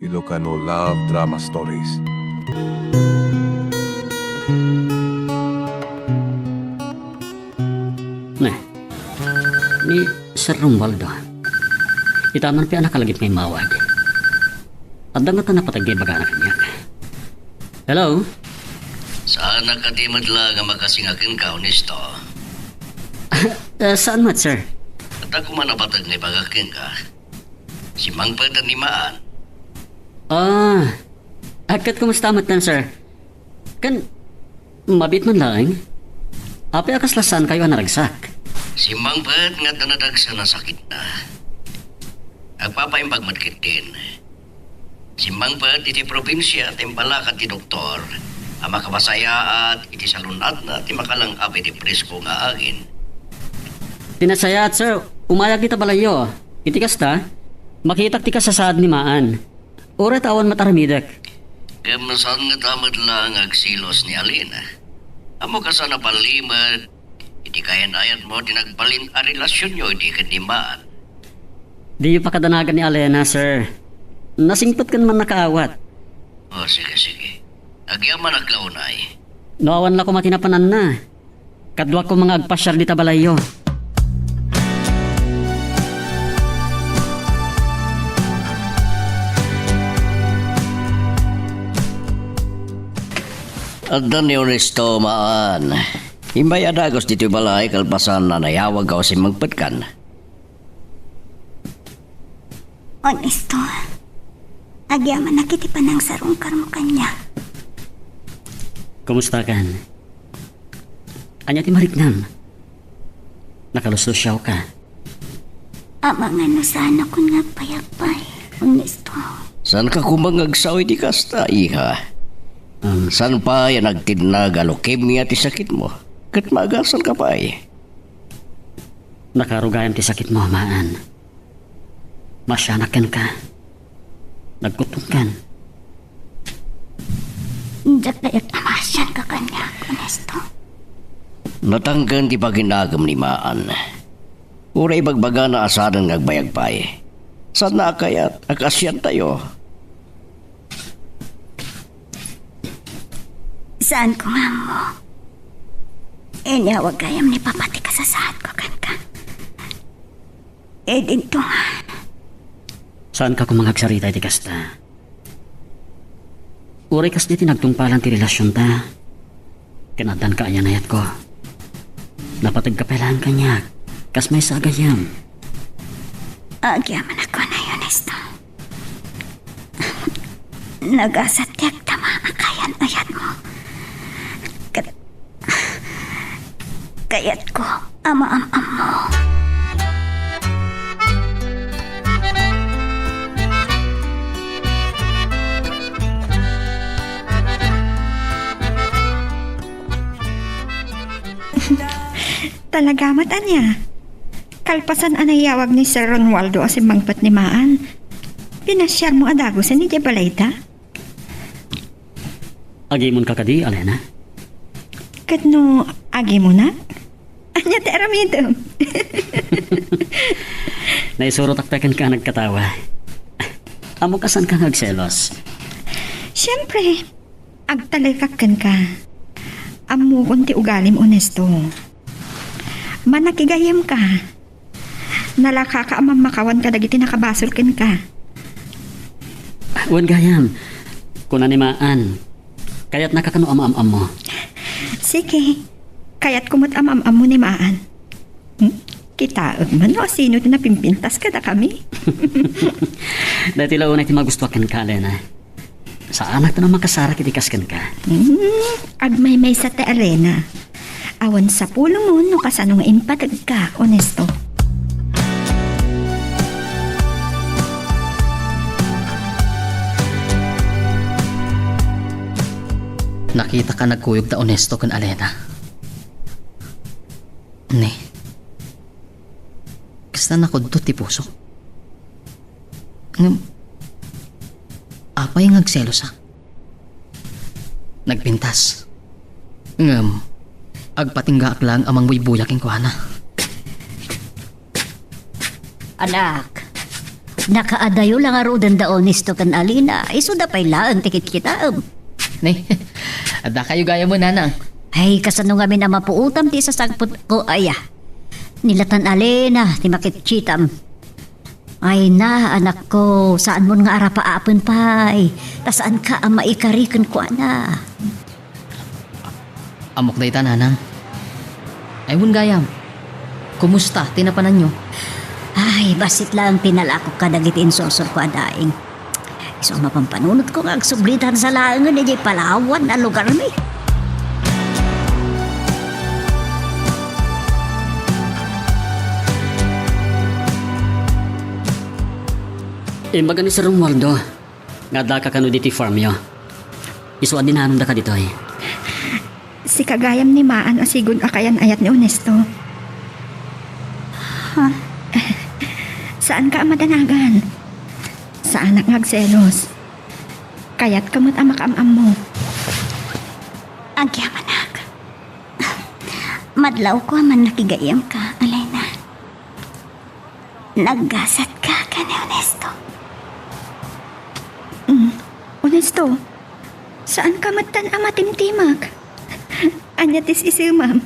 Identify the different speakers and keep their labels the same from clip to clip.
Speaker 1: Ilocano Love Drama Stories.
Speaker 2: Nah, ni Sir Romualdo. Itaman pi anak kalagit may mawag. Adang nga na patagay baga anak niya. Hello?
Speaker 3: Sana ka di madla nga makasingakin ka, honesto.
Speaker 2: Saan mat, sir?
Speaker 3: At ako man napatag nga ibagakin ka. Si Mang Pagtanimaan.
Speaker 2: Akat kumusta mat nan, sir? Kan, mabit man lang. Api akas lasan kayo naragsak.
Speaker 3: Si Mang Pag nga tanadagsa na sakit na. Agpapaimbag madkit din. Si Mang Pag iti probinsya at impalakat ti doktor. Ang makabasaya at iti salunat na ti makalang api ti presko nga agin.
Speaker 2: Tinasayat, sir. Umayag kita balayo. Itikas ta. Makitak ti ka sa saad ni Maan. Ura tawan mataramidak.
Speaker 3: Kamasan nga tamad lang agsilos ni Alina. Amo ka sana palimad. Iti kayan-ayat mo tinagbalin a relasyon nyo iti kandimaan.
Speaker 2: Di pa kadanagan ni Alena, sir. Nasingtot kan man nakaawat.
Speaker 3: O sige. Agyaman aglaunay.
Speaker 2: Noawan la ko matinapanan na. Kadwa ko mga agpasyar di tabalayo.
Speaker 3: Addan ni Honesto Maan. Himbay adagos dito balay kalpasan na nayawag ka si magpatkan.
Speaker 4: Honesto, agyaman na kiti pa ng sarungkar mo kanya.
Speaker 2: Kumusta kan? Anya ti mariknam. Nakaluslo siyaw ka.
Speaker 4: Amang ano sana kung nagpayapay, Honesto.
Speaker 3: San ka kumangagsaw di kasta, iha? San pa yan nagtinag leukemia ti sakit mo? Kat magasan ka pa eh.
Speaker 2: Nakarugayam ti sakit mo, Maan. Masyanakan ka. Nagkutungkan.
Speaker 4: Dapayat namasyan ka kanya, Honesto.
Speaker 3: Natanggan ti paginagam ni Maan. Uray bagbaga na asaran ngagbayag pa eh. San na kayat akasyan tayo?
Speaker 4: Saan ko nga mo? Inyawag kayam ni papati ka sa saan ko kan ka. Dito nga.
Speaker 2: Saan ka kumangagsarita iti kasta? Uray kas di tinagtungpalan ti relasyon ta. Kinadan ka ayanayat ko. Napatagkapelaan ka niya. Kas may sagayam.
Speaker 4: Agyaman ako na, Honesto. Nagasat tiyak tama makayan-ayan mo. Kayat ko, ama-am-am mo.
Speaker 5: Talaga mata niya. Kalpasan anayawag ni Sir Romualdo si Mang Pagtanimaan. Pinasyar mo adago sa ni Jabalayta.
Speaker 2: Agimon ka kadi, Alena?
Speaker 5: Katno, agi mo na? Anya te aramidom.
Speaker 2: Naisuro taktakan ka nagkatawa. Amo kasan ka nagselos?
Speaker 5: Siyempre, agtalikakan ka. Amo kunti ugalim honesto. Manakigayam ka. Nalaka ka amang makawan ka dagiti nakabasulkin ka.
Speaker 2: Wan gayam. Kunanimaan. Kaya't nakakano am-am mo.
Speaker 5: Sige, kaya't kumot amam-am mo ni Maan. Kitaag man o sino na pimpintas ka na kami.
Speaker 2: Dati launay ti magustuhan ka, Alena. Sa anak na makasara kitikaskan ka.
Speaker 5: Agmay-may sa te arena. Awan sa pulo mo no kasanong impatag ka, honesto.
Speaker 6: Nakita ka nagkuyog ta honesto kan Alena. Ne. Kasta nakudto ti puso. Ngam. Apay ngagselos ha. Nagpintas. Ngam. Agpatinggaak lang amang buyaking kuhana.
Speaker 4: Anak,
Speaker 7: Nakaadayo lang aro danda honesto kan Alina. Iso da pay laang tikit kita.
Speaker 6: Nay, ada kayo gaya mo, nanang.
Speaker 7: Ay, kasano nga min ama puutam ti sa sagput ko aya. Nilatan Alina, ti makitchitam. Ay na, anak ko, saan mo nga ara paapon pay? Ta saan ka ang maikarikan ko na?
Speaker 6: Amok dayta, nanang. Ay, wun gayam. Kumusta? Tinapanan nyo?
Speaker 7: Ay, basit lang tinalakok ka dagitin sosor ko adaing. So, mapampanunod ko nga agsublitan sa laangan na Palawan na lugar mi.
Speaker 2: Imbaga ni Sir Romualdo, nga da ka kano diti farm yo. Isuad din nanon da ka dito eh.
Speaker 5: Si kagayam ni Maan o sigun akayan ayat ni Onesto. Saan ka madanagan? Sa anak ngagselos. Kayat kamot ang makaamam mo.
Speaker 4: Agyamanak. Madlaw ko man nakigayam ka, Alena. Naggasat ka ni Honesto.
Speaker 5: Onesto, saan ka matan ang matimtimag? Anyatis isi, ma'am.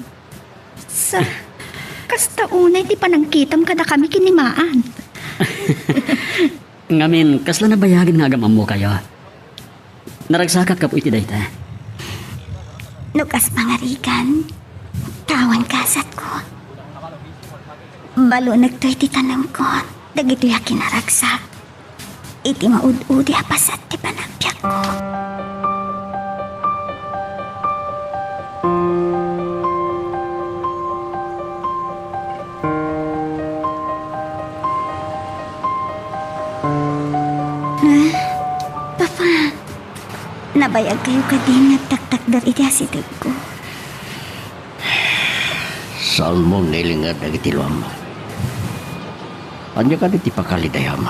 Speaker 5: Sa kasta unay ti panangkitam kada kami kinimaan.
Speaker 2: Ngamin, kasla na bayagin nga agamam mo kayo. Naragsakak ka po iti dayta.
Speaker 4: Nukas pangarikan, tawan kasat ko. Balo nagtoy ti tanong ko, dagito ya kinaragsak. Iti maud-udi apasat ti panagpiak ko. Papa, nabayag kayo kadin nagtaktak dar iti asitag ko.
Speaker 3: Salmon nilingad dagiti luam. Anya ka diti pakalidayam.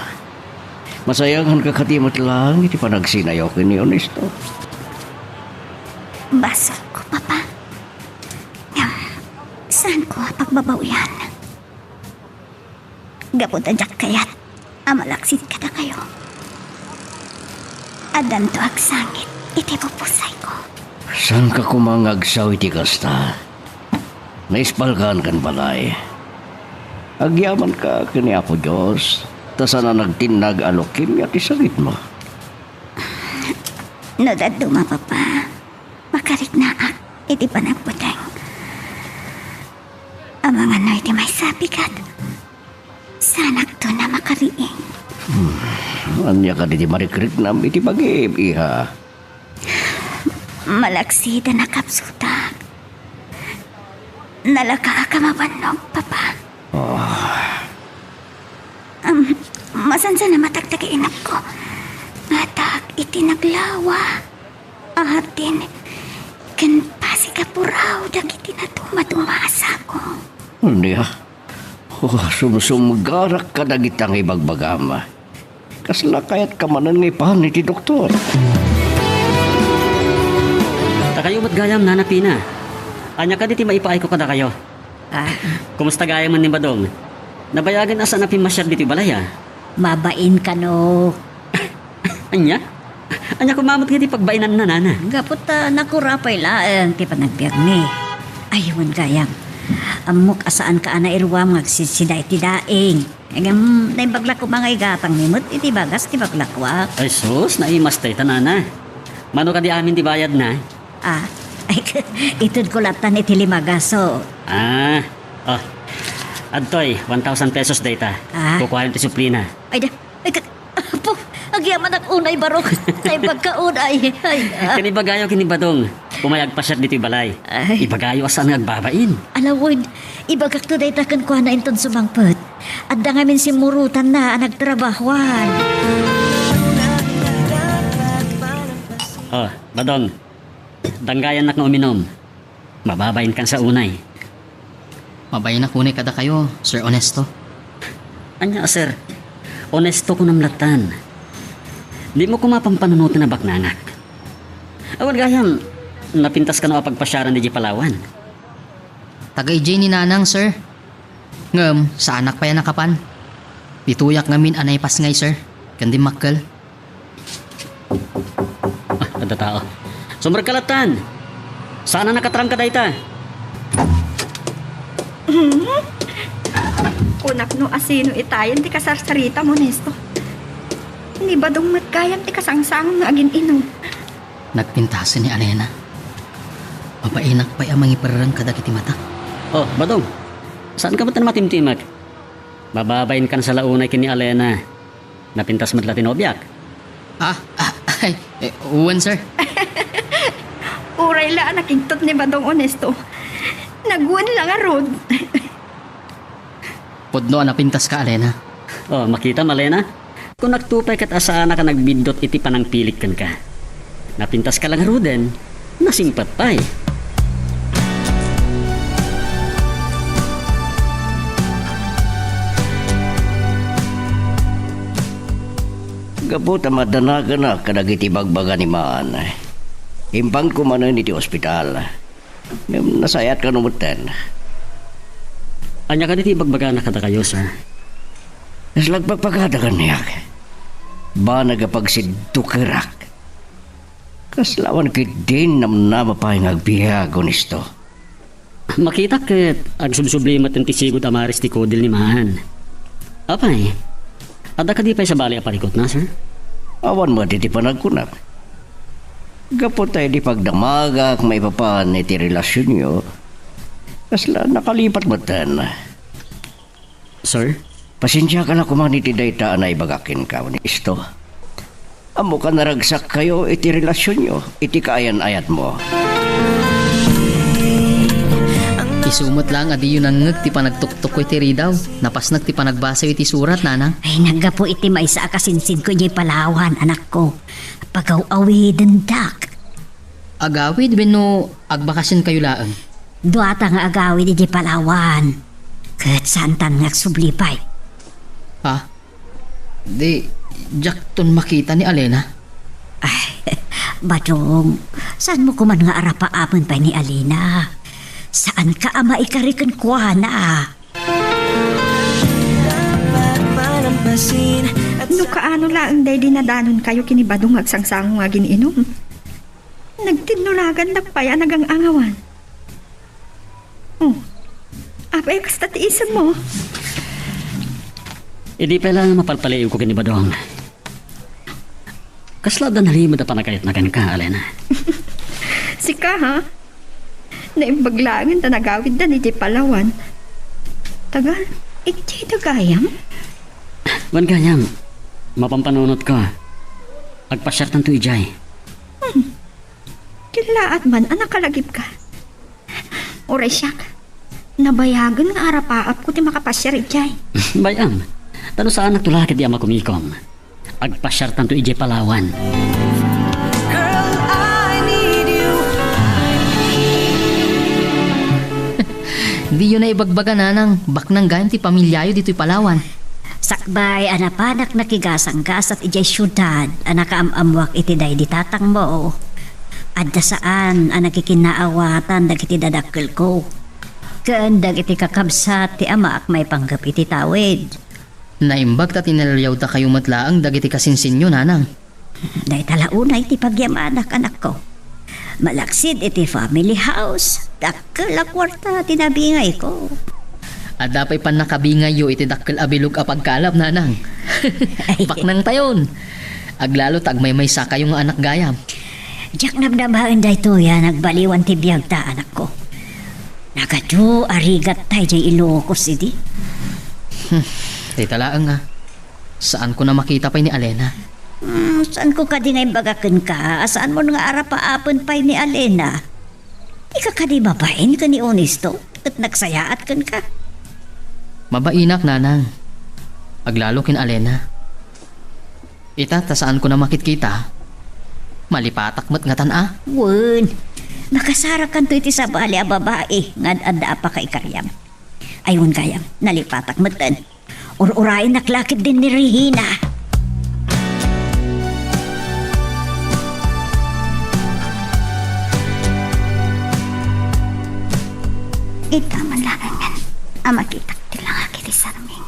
Speaker 3: Masayangan ka katimot lang iti panagsinayaw ko ni Honesto.
Speaker 4: Basol ko, Papa. Saan ko pagbabawian? Gapot adyak kayat, amalaksit ka na kayo. Adan to agsangit, iti pupusay ko.
Speaker 3: Saan ka kumangagsaw iti kasta? Naispalkan kan balay. Agyaman ka kini Apo Diyos. Ta sana nagtinag alokim iti sakit mo.
Speaker 4: No daduma, Papa. Makarik na ak, iti panagputeng. Ang mga no iti may sabigat. Sanak to na makariing.
Speaker 3: Anya ka diti marikrik nam iti bagib, iha.
Speaker 4: Malaksi da nakapsuta. Nalaka ka mabanog, Papa. Masansa na matagtagainap ko. Matak iti naglawa. Ahatin, kan pasikapuraw dagiti na tumatumasa ko.
Speaker 3: Hindi ha. Sumgarak ka dagitang ibagbagama. Kasla kayat kamanan ng ipahan iti doktor.
Speaker 2: Takayo mat gayam na napina. Anya ka diti maipaay ko kada kayo. Kumusta gayam man ni Badong? Nabayagan asa na pimasyad diti balaya.
Speaker 7: Mabain ka no.
Speaker 2: Anya? Anya kumamot nga di pagbainan na nana.
Speaker 7: Gapot nakurapay laang ti panagpirmi. Ayun gayam. Amok asaan ka ana irwam magsisiday ti daing. Agam naibaglak ko mga igatang nimot iti bagas ti baglakwak.
Speaker 2: Ay sus, naimas tayo tanana. Mano ka di amin di bayad na?
Speaker 7: Ay itod ko latan iti limagaso.
Speaker 2: Oh. Adtoy, 1,000 pesos data. Kukuhain ti suplina.
Speaker 7: Ay apo, agyaman ak unay barok. Kay pagkaunay.
Speaker 2: Kanibagayo kinibadong. Pumayag pa siya dito balay. Ibagayo asan nagbabain.
Speaker 7: Alawod, ibagak to day takan ko na intod sumangpet. At da ngamin si murutan na nagtrabahuan.
Speaker 2: Oh, Badong. Danggayan nak na uminom. Mababain kan sa unay.
Speaker 6: Mabayan na kunay kada kayo, Sir Honesto.
Speaker 2: Anya, sir. Honesto ko namlatan. Di mo kumapampanunot na baknangak. Awal gayam, napintas ka na pagpasyaran di Palawan.
Speaker 6: Tagay Jay ni nanang, sir. Ngam, sa anak pa yan nakapan. Pituyak ngamin anay pas ngay, sir. Kandi makkel.
Speaker 2: Ada tao. Sumberkalatan. Sana nakatarang ka dayta.
Speaker 5: Unak no asino itayan ti kasarsarita mo, Nesto. Hindi ba dong matgayam ti kasangsang nga agin ino?
Speaker 6: Nagpintasan ni Alena. Mapainak pa'y amang ipararang kadagiti mata.
Speaker 2: Oh, Badong. Saan ka ba tan matimtimag? Bababayin ka na sa launay kini Alena. Napintas madla tinobyak.
Speaker 6: Uwan, sir.
Speaker 5: Uray la nakintot ni Badong Honesto. Naguan lang arod.
Speaker 6: Pudno napintas ka, Alena.
Speaker 2: Oh, makita Malena? Kung nagtupay kat asana ka nagbindot iti panang pilik kan ka. Napintas ka lang ruden. Nasingpat pa'y.
Speaker 3: Gabuta madanaga na kadagiti bagbaga ni Maan. Impang kumanan iti ospital. Nasayat ka numutan.
Speaker 2: Anya ka diti bagbaga na kada kayo, sir.
Speaker 3: Naslagpagpagada ka niyak. Ba nagapagsidto kirak. Kaslawan kit din namnama pa yung agbihag nisto.
Speaker 2: Makita kat ag subsublimat ng tisigod amaris ti kodil ni Mahan. Apay, ada ka di pa'y sa bali aparikot na, sir?
Speaker 3: Awan mo diti panagkunak. Gapot tayo di pagdamagak may papan iti relasyon nyo. Kasla nakalipat mo tan.
Speaker 2: Sir?
Speaker 3: Pasensya ka na kumang iti dayta na ibagakin ka nisto. Amo ka naragsak kayo iti relasyon nyo. Iti kaayan-ayat mo.
Speaker 6: Isumot lang adi yun ang ti panagtuktok ko iti ridaw. Napasnag ti panagbasa iti surat, nanang.
Speaker 7: Ay, nagapo iti maisa akasinsin ko yung Palawan, anak ko. Pagaw-awi dendak.
Speaker 6: Agawid no agbakasyon kayo laang.
Speaker 7: Duata nga agawi di Palawan. Kat santan nga sublipay.
Speaker 6: Ha? Di, jakton makita ni Alena.
Speaker 7: Ay, Badong, saan mo kuman nga arapa-apon pa ni Alina? Saan ka ama ikarikan kuha na?
Speaker 5: No kaano lang day dinadanon kayo kini Badong agsangsang nga giniinom. Nagtinulagan nagpaya nagang angawan. Oh, apay kasta tiisan mo.
Speaker 2: Hindi pa lang mapalpalayo ko kini Badong. Kasla dan halimod na panagayat na ka, Alena.
Speaker 5: Sika ha? Naimbaglangan na nagawid na ni di Palawan. Tagal, iti tagayam?
Speaker 2: Wan gayam, mapampanunot ko. Agpasyar tanto ijay.
Speaker 5: Kilaat man, anak kalagip ka. Oray siyak, nabayagan nga arapaap ko ti makapasyar ijay.
Speaker 2: Bayam, tano saan nagtulakit di ama kumikom. Agpasyar tanto ijay Palawan.
Speaker 6: Di yun na ibagbaga, nanang. Baknang gayam ti pamilyayo dito'y Palawan.
Speaker 7: Sakbay, anapanak nakigasanggas at ijay syudad, anak amwak iti day di tatang mo. Adda saan, anak ikinaawatan, dagiti dadakkel ko. Kaandag iti kakabsat, ti amaak may panggap iti tawid.
Speaker 6: Naimbag ta tinalyaw ta kayo matlaang dagiti kasinsinyo, nanang.
Speaker 7: Day talaunay ti pagyamanak anak ko. Malaksid iti family house, dakkel a kwarta tinabingay ko.
Speaker 6: At dapay pan nakabingayo iti dakkel abilog a pagkalap, nanang. Baknang tayon. Aglalo tagmay-may sa kayong anak gayam.
Speaker 7: Diyak nabdabaan day to ya, nagbaliwan ti biyag ta anak ko. Nagado, arigat tayo jay Ilocos idi.
Speaker 6: Tay talaang nga. Saan ko na makita pa ni Alena?
Speaker 7: Saan ko kadi ngay bagakan ka? Saan mo nga arapa-apon pa ni Alena? Di ka kadi babain ka ni Honesto at nagsayaat kan ka.
Speaker 6: Mabainak, nanang. Aglalo kin Alena. Ita, ta saan ko na makitkita? Malipatak mo't nga tan-a.
Speaker 7: Wen, makasara kan to iti sa bali a babae nga adda pa kay karyam. Ayun kayam, nalipatak matan. Ur-urain naklakit din ni Regina.
Speaker 4: Ita man lang nga. Amakitak ti lang akit isarming.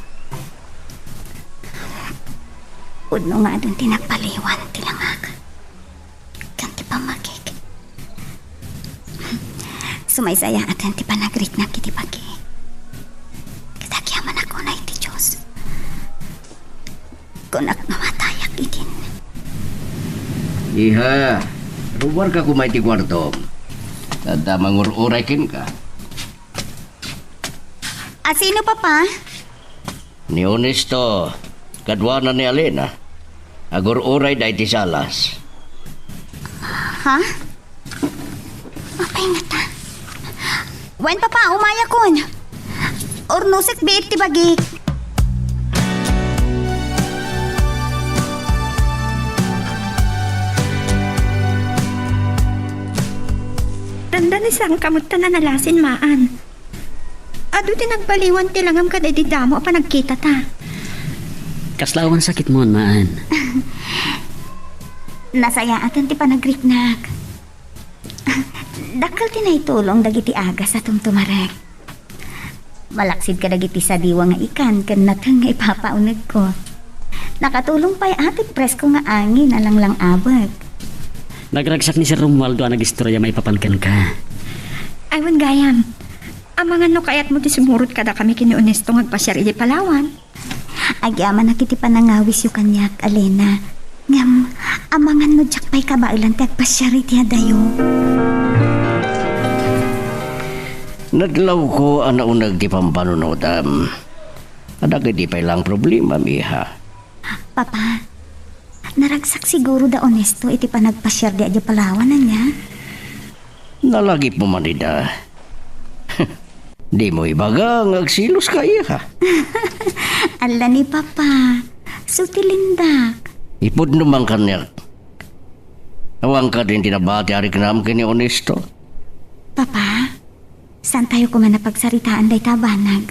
Speaker 4: Pudno nga doon tinagpaliwan tilangag. Kanti pa magig. Sumaysaya at kanti pa nagrit na kiti pagi. Kadagyaman ako na iti Diyos. Kunak namatayak itin.
Speaker 3: Iha, ruwar ka kumay ti kwarto. Kada mangururay kin ka.
Speaker 4: Sino papa?
Speaker 3: Ni Honesto, kadwana ni Alena. Agururay da iti salas.
Speaker 4: Ha? Mapay nga ta. Wen papa, umaya kun. Ornusik biit ti bagik.
Speaker 5: Tanda ni sang kamot ta na nalasin maan. Ado tinagbaliwan tilangam ka di damo pa nagkita ta.
Speaker 2: Kaslawan sakit mo, maan.
Speaker 4: Nasaya atan ti panagriknak. Dakal tinaitulong dagiti aga sa tumtumarek. Malaksid ka dagiti sa diwa nga ikan ken natang nga ipapaunag ko. Nakatulong pa'y atik presko nga angin alang lang abag.
Speaker 2: Nagragsak ni Sir Romualdo ang nag-istorya may papankan ka.
Speaker 5: Aywan gayam. Amangan no kayat mo ti sumurot kada kami kini Honesto ngagpasyar iti Palawan.
Speaker 4: Agyaman na kiti panangawis yu kanyak, Alena. Ngam, amangan no jak pa'y kabailan ti agpasyari ti adayo.
Speaker 3: Naglaw ko ang naunag di pampanunodam. Adag di pa lang problema, miha.
Speaker 4: Papa, naragsak siguro da Honesto iti panagpasyar di adya Palawan na niya.
Speaker 3: Nalagip mo manida. Di mo ibaga ang agsilos ka, iha.
Speaker 4: Ala ni Papa, sutilindak.
Speaker 3: Ipod naman kanyak. Awang ka din tinabati ari kanam kini Honesto.
Speaker 4: Papa, saan tayo kumana pagsaritaan day tabanag?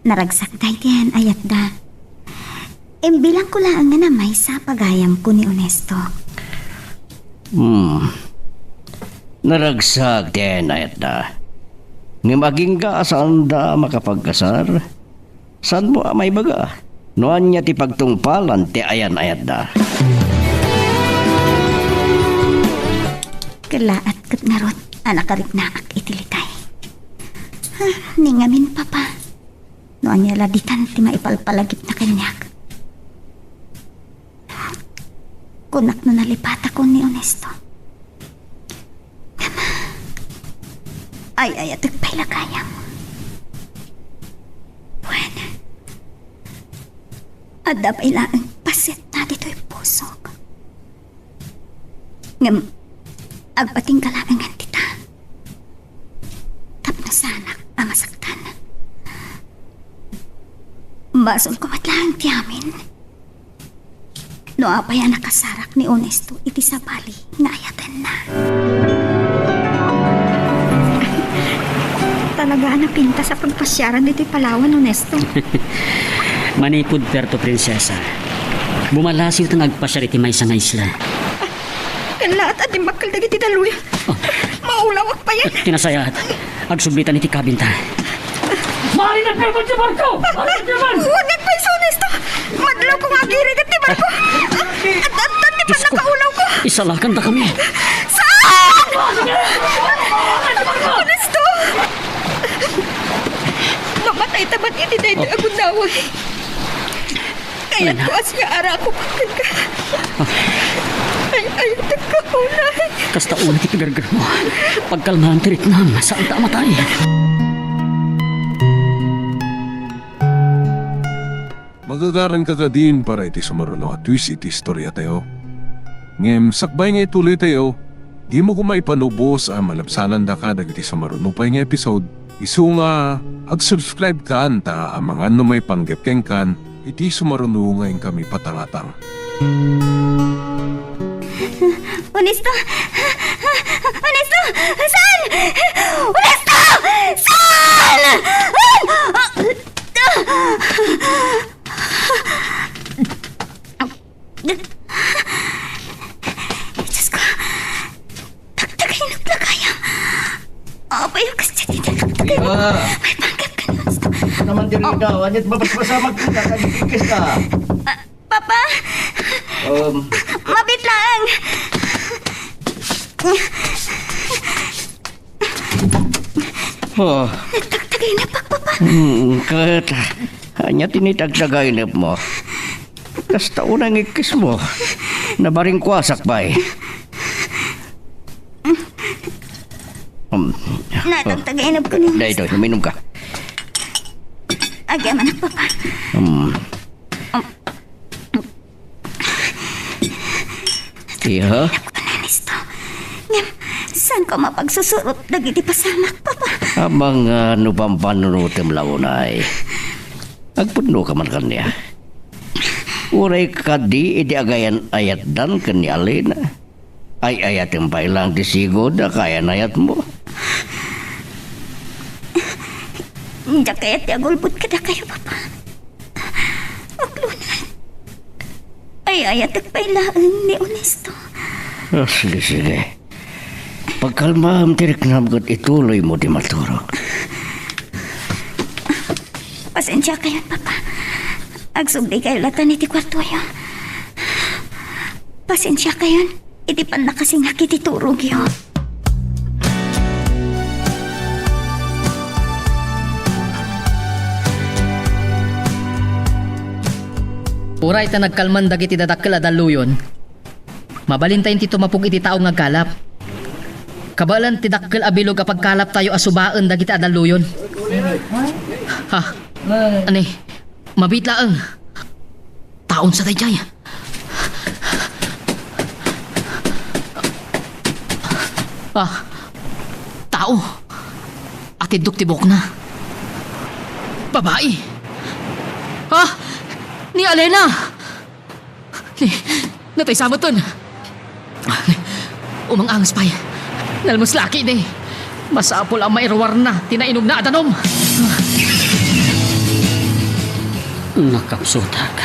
Speaker 4: Naragsak day diyan ayat da. Bilang ko lang nga na may sa pagayam ko ni Honesto.
Speaker 3: Naragsak din ayat da. Nga maging ka saan da makapagkasar? Saan mo may baga? Noan niya ti pagtungpalan ti ayan ayat da.
Speaker 4: Kalaat kat ngarot, anak karit na ak itilitay. Ningamin Papa. Noan niya laditan ti maipalpalagip na kanyak. Kunak na nalipat ako ni Honesto. Ay, atagpay lagayam. Bueno. Ada pa ilaang pasit na dito'y pusok. Ngam, agpating kalaangan tita. Tapno sanak ang masaktan. Basol ko matlang tiyamin. No apay ang nakasarak ni Honesto iti sa bali nga ayatan na.
Speaker 5: Talaga napinta sa pagpasyaran dito'y Palawan, Honesto.
Speaker 2: Manipod perto, prinsesa. Bumalasiw tang agpasyar iti may nga isla.
Speaker 5: Kalaat at imbakal dagiti daluya. Maulawak pa yan.
Speaker 2: Tinasayat. Agsublitan iti kabinta. Mari na perto si Marco! Mari na naman!
Speaker 5: Huwag nagpay sa Honesto. Madlaw ko nga girig at tibar ko. At di pa nakaulaw ko.
Speaker 2: Isalakan ta kami.
Speaker 5: Saan? Honesto! Mamatay tabat iti dahil agunaway. Kaya ko as nga ara ko pagkan ka. Ay, nagkakulay.
Speaker 2: Kasta ulit ipigargar mo. Pagkalmahan tirit na, saan ta matay?
Speaker 1: Magagaran ka din para iti sumaruno at twist iti istorya tayo. Ngem, sakbay nga ituloy tayo. Di mo kumaipanubos ang malapsanan da ka dagiti sumaruno pa nga episode. Isu nga, ag-subscribe ka anta ang mga ano may panggepkeng kan, iti sumaruno ngayon kami patangatang.
Speaker 4: Honesto! Honesto! Saan? Honesto! Saan? Diyos ko. Tagtagay naglagayam. Apay ang kasi tinatagtagay mo. May panggap ka, Honesto.
Speaker 3: Naman din ikaw, anyat mapaspasamag ka, kagikikis ka.
Speaker 4: Papa? Mabit lang!
Speaker 3: Oh,
Speaker 4: Nagtagtagay na pa, Papa.
Speaker 3: kat. Hanya tinitagtagay na mo. Kasta unang ikis mo. Nabaring kwasak ba eh.
Speaker 4: Natagtagay na ko niyo.
Speaker 3: Dahil ito, uminom ka.
Speaker 4: Agyaman na, Papa.
Speaker 3: Iya.
Speaker 4: Ernesto. Ngam, saan ko mapagsusurot dagiti pasamak, Papa?
Speaker 3: Amang nupang panunutim launay. Agpuno ka man kanya. Uray ka di iti agayan ayat dan kanya Alena. Ay ayat yung pailang disigod na kaya nayat mo.
Speaker 4: Diyak kaya't agulbot ka na kayo, Papa. Aglunan. Ay ayat agpailaan ni Ernesto.
Speaker 3: Sige, sige. Pagkalmaam tirik namat ituloy mo di maturog.
Speaker 4: Pasensya kayo, Papa. Agsugdi kayo latan iti kwarto yo. Pasensya kayo. Iti pan nakasing hakiti turog yo.
Speaker 6: Uray ta nagkalman dagiti dadakkel a daluyon. Mabalintayin ti tumapog iti tao nga kalap. Kabalan ti dakkel a bilog a pagkalap tayo asubaan dagiti a daluyon. Ha? Ani? Mabitlaang. Taon sa dayjay. Tao. Atidok tibok na. Babae. Ni Alena. Natay samaton. Umang-angas pa'y. Nalmos laki ni. Masapol ang mairwar na. Tinainog na adanom.
Speaker 2: Nakapsutag.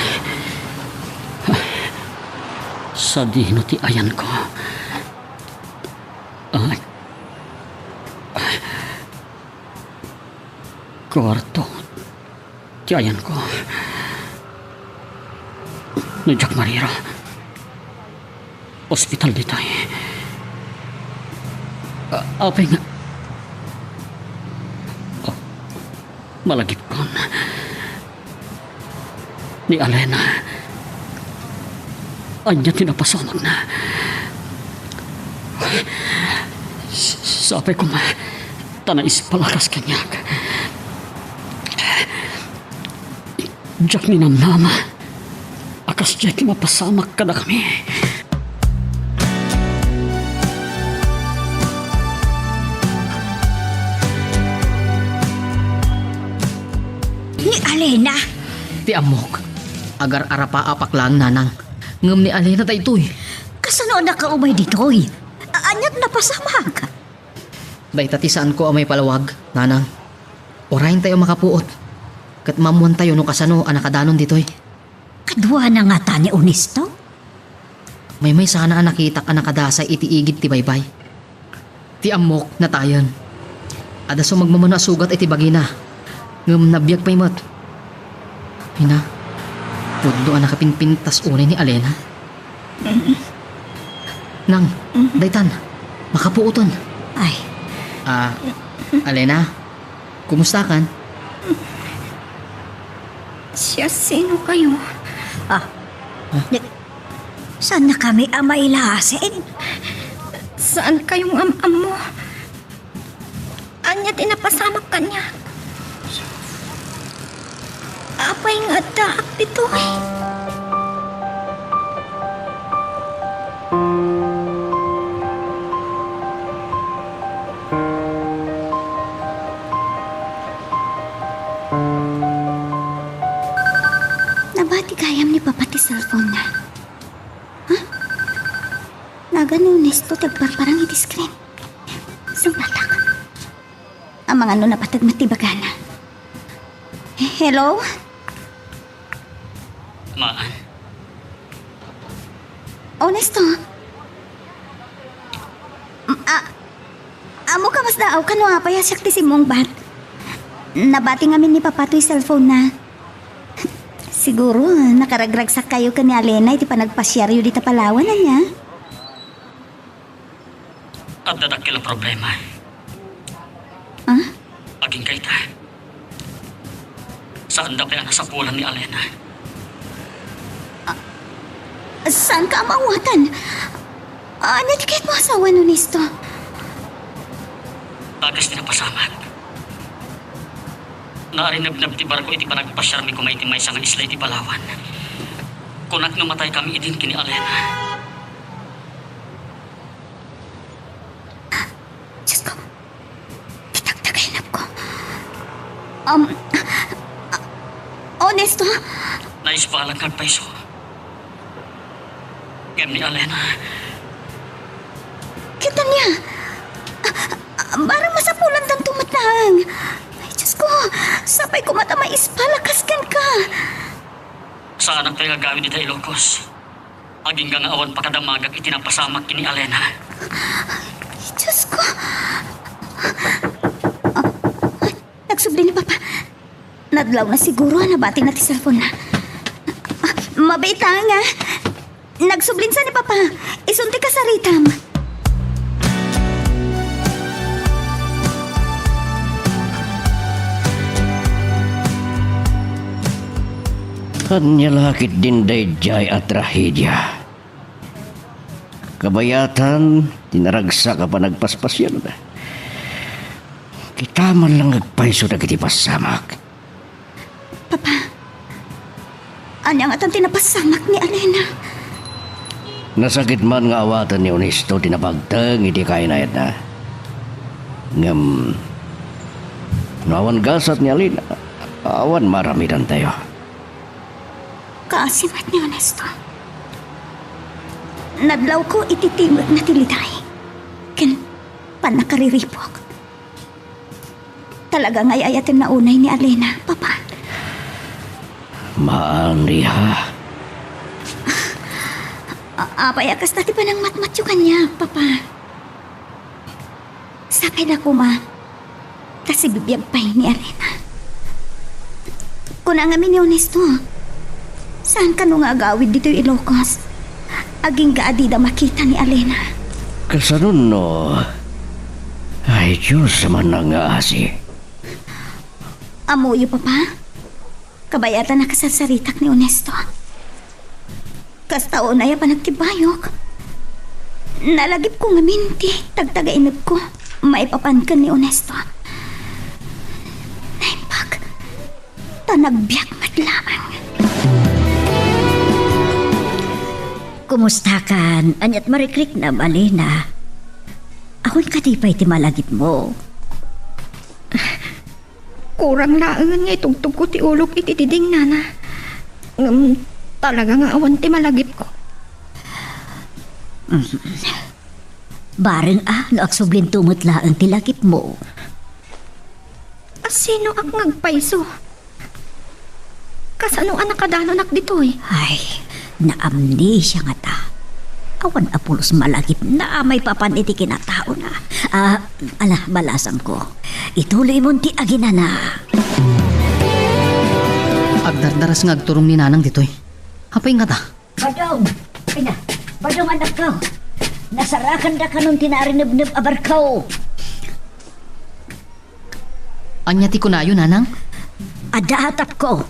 Speaker 2: Sa dino ti ayan ko. Kwarto. Ti ayan ko. Najak Mariro. Hospital di tayo. Apeng. Malagip kon. Ni Alena. Anya tinapasamak na. Sabi ko tanais palakas kanyak. Diyak ni namnama. Akas diyak mapasamak ka na kami.
Speaker 7: Ni Alena.
Speaker 6: Ti amok. Agar arapa apak lang nanang. Ngam ni Alena daytoy.
Speaker 7: Kasano na kaumay ditoy? Anyat na pasamag.
Speaker 6: Dayta ti saan ko amay palawag, nanang. Orahin tayo makapuot. Kat mamuan tayo no kasano anakadanon ditoy.
Speaker 7: Kadwa na nga ta ni Ernesto.
Speaker 6: May sana nakita ka nakadasay iti igid ti baybay. Ti amok na tayon. Adaso magmamano sugat iti bagina. Ngam nabiyag pa'y mat. Pina, puddo ang nakapinpintas unay ni Alena. Nang, daytan, makapuuton.
Speaker 7: Ay,
Speaker 6: Alena, kumusta kan?
Speaker 5: Siya sino kayo?
Speaker 7: saan na kami ang mailasin?
Speaker 5: Saan kayong am mo? Anya tinapasamak kanya? Apay nga daak dito eh.
Speaker 4: Nabati kayam ni Papa ti cellphone na. Ha? Nagano Ernesto tagparparang iti screen. Sumbatak. Ang mga ano napatagmat ti bagana. Hello?
Speaker 2: Maan.
Speaker 4: Ernesto? Amo ka mas daaw ka no apayasyak ti simong bat. Nabati ngamin ni Papa to'y cellphone na. siguro, nakaragragsak kayo ka ni Alena, iti pa nagpasyaryo di ta Palawan na niya.
Speaker 2: At dadakil ang problema.
Speaker 4: Ah?
Speaker 2: Aging kay ta. Saan daw kaya nasapulan ni Alena?
Speaker 4: Saan ka amawatan? Ano di kahit mo asawa nun isto?
Speaker 2: Agas din napasamat. Naarinab-nab ti barko iti panagpasyarmi ko may timay sa nga isla iti Palawan. Kunak namatay kami idin kini Alena.
Speaker 4: Diyos ko, pitagtagainap ko. Honesto?
Speaker 2: Naispalang kagpaiso. Ngem ni Alena.
Speaker 4: Kita niya. Barang masapulan tang tumatang. Ay, Diyos ko, sapay ko mata maispalakaskan ka.
Speaker 2: Saan ang tayo gagawin dito Ilocos? Aging nga awan pakadamagag itinapasamak kini Alena.
Speaker 4: Diyos ko. Nagsubli ni Papa. Nadlaw na siguro, nabati na ti cellphone na. Mabait nga. Nagsublin sa ni Papa. Isunti ka sa ritam.
Speaker 3: Kanya lakit din dayjay at trahedya. Kabayatan, tinaragsa ka pa nagpaspasyan na. Kita man lang nagpaiso na kiti pasamak.
Speaker 4: Papa, anya nga tang tinapasamak ni Alena.
Speaker 3: Nasakit man nga awatan ni Honesto, tinapagtang iti kainayat na. Ngam, nawan gasat ni Alina, awan maramidan tayo.
Speaker 4: Kaasimat ni Honesto. Nadlaw ko ititimag na tiliday. Ken, panakariripok. Talaga nga'y ayatin na unay ni Alena, Papa.
Speaker 3: Maandi ha.
Speaker 4: Payakas dati pa ng matmatyo kanya, Papa. Sakay na ko, Ma. Kasi bibiyag pa ni Alena. Kung ang amin ni Honesto, saan ka nung agawid dito yung Ilocos? Aging gaadida makita ni Alena.
Speaker 3: Kasanun no. Ay Diyos man na nga asi.
Speaker 4: Amuyo, Papa. Kabayatan na kasasaritak ni Honesto. Kastaon na ya pa nagtibayok. Nalagip ko nga minti, tagtagainag ko. Maipapan ka ni Honesto. Naimpag, tanagbiyak matlamang.
Speaker 7: Kumusta kan? Anyat marikrik na Alena. Akon katipay ti malagip mo.
Speaker 5: Kurang laang nga itugtog ko ti ulok iti tiding nana. Talaga nga awan ti malagip ko.
Speaker 7: Bareng no aksublin tumutla ang tilagip mo.
Speaker 5: Sino ak ngagpaiso? Kasano anak kadanonak ditoy?
Speaker 7: Ay, naamnesia nga ta. Awan apulos malagip na may papan iti kinatao na. Balasam ko. Ituloy mo ti aginana.
Speaker 6: Agdardaras nga agturong ni Nanang ditoy. Hapay nga ta.
Speaker 7: Badong! Badong anak ko. Nasarakan da ka nung tinarinib-nib abarkaw.
Speaker 6: Anya ti kunayo, Nanang?
Speaker 7: Adahatap ko.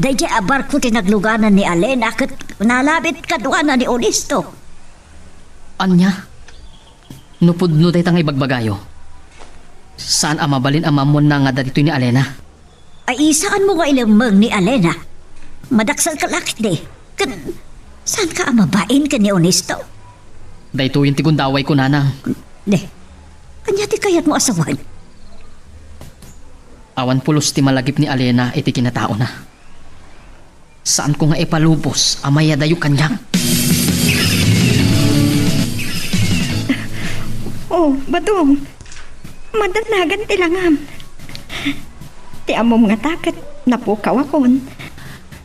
Speaker 7: Dahil abar ko tinagluganan ni Alena kat nalabit kaduanan ni Onisto.
Speaker 6: Anya? Nupudno tayo tangay bagbagayo. Saan amabalin amamon na nga dito ni Alena?
Speaker 7: Ay isaan mo nga ilamang ni Alena? Madaksal ka lakit di. Saan ka amabain ka ni Onisto?
Speaker 6: Dahito yung tigundaway ko, Nanang.
Speaker 7: Ne, kanya ti kayat mo asawan.
Speaker 6: Awan pulos ti malagip ni Alena iti kinatao na. Saan ko nga ipalubos amaya dayo kanyang?
Speaker 5: Oh, Badong. Madanagan ti langam. Ti amom nga taket, napukaw akon.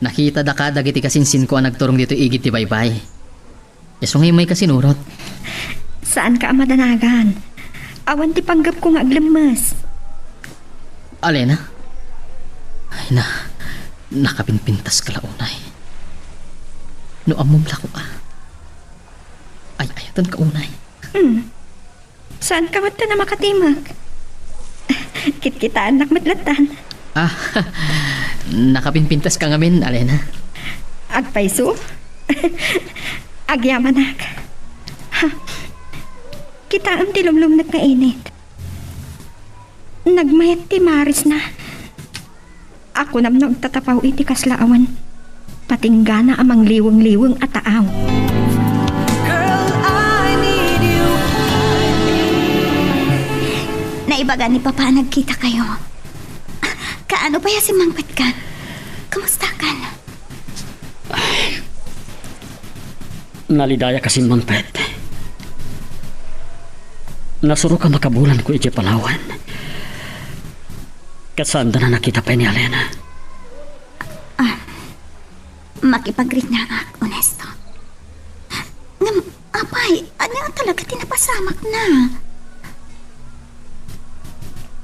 Speaker 6: Nakita da ka dagiti kasinsin ko ang nagturong dito igit ti baybay. Yaso ngay may kasinurot.
Speaker 5: Saan ka madanagan? Awan ti panggap ko nga aglemes.
Speaker 6: Alena? Ay na, Nakapinpintas ka launay. No amom la ko ay ayatan ka unay.
Speaker 5: Saan ka mata na makatimag? Kit-kita anak madlatan.
Speaker 6: Nakapinpintas ka ngamin, Alena.
Speaker 5: Agpaiso? Agyamanak. Ha, kita ang tilumlum na kainit. Nagmayat ti Maris na. Ako nam nagtatapaw iti kaslaawan. Patinggana amang liwang-liwang at taaw.
Speaker 4: Naibaga ni Papa nagkita kayo. Kaano pa ya si Mang Petkan? Kamusta ka na?
Speaker 2: Nalidaya kasi Mang Pet. Nasuro ka makabulan ko iti Palawan. Kasanda na nakita pa ni Alena.
Speaker 4: Makipag-greet na ak, honesto. Ngam, apay, ano talaga tinapasamak na?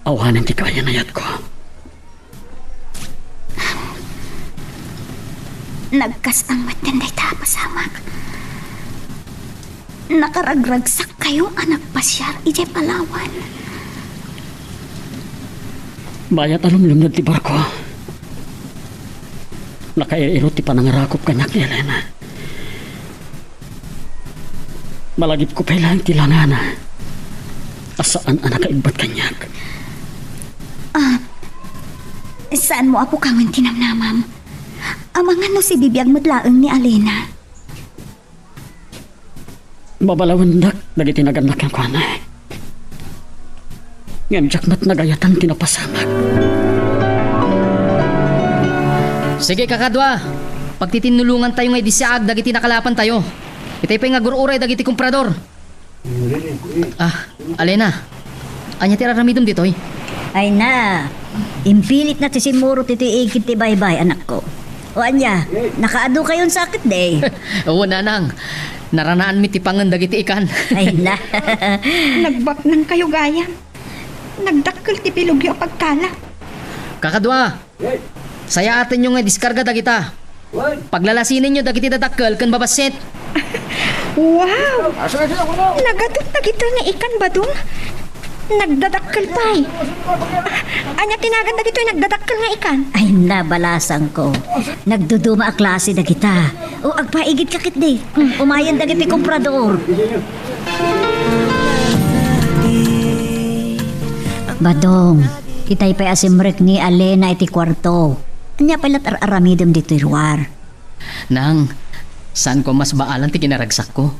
Speaker 2: Awanan ti kaya nayat ko.
Speaker 4: Nagkas ang matanday tapasamak. Nakaragragsak kayo anak pasyar ije Palawan.
Speaker 2: Bayat alumlum na ti barko. Nakairo ti panangarakop kanyak ni Elena. Malagip ko pa lang ti langana. Asaan anak kaigbat kanyak?
Speaker 4: Saan mo apo kangan tinamnamam? Amangan no si bibiyag madlaeng ni Alena.
Speaker 2: Babalawan dak, dagiti naganak yung kwana. Ngam jakmat nagayatan tinapasamak.
Speaker 6: Sige kakadwa, pagtitinulungan tayo ngay disiag dagiti nakalapan tayo. Itay pa nga gururay dagiti komprador. Alena, anya tira ramidom ditoy.
Speaker 7: Ay na, impilit na ti simuro titi ikit ti baybay anak ko. O anya, nakaado kayon sakit day.
Speaker 6: Oo nanang, naranaan mi ti pangan dagiti ikan.
Speaker 7: Ay na.
Speaker 5: Nagbak nang kayo gayam. Nagdakkel ti pilugyo pagkala.
Speaker 6: Kakadwa, saya atin yung diskarga dagita. Paglalasinin nyo dagiti dadakkel kan babaset.
Speaker 5: Wow! Nagadot na gito nga ikan ba dun? Nagdadakkel pa eh. Anya tinagan na dito nagdadakkel nga ikan.
Speaker 7: Ay na, balasan ko. Nagduduma a klase na kita. O agpaigit kakit day. Umayan dagiti komprador. Badong, itay pa asimrek ni Alena iti kwarto. Anya pala aramidem dito irwar.
Speaker 6: Nang, saan ko mas baalan ti kinaragsak ko?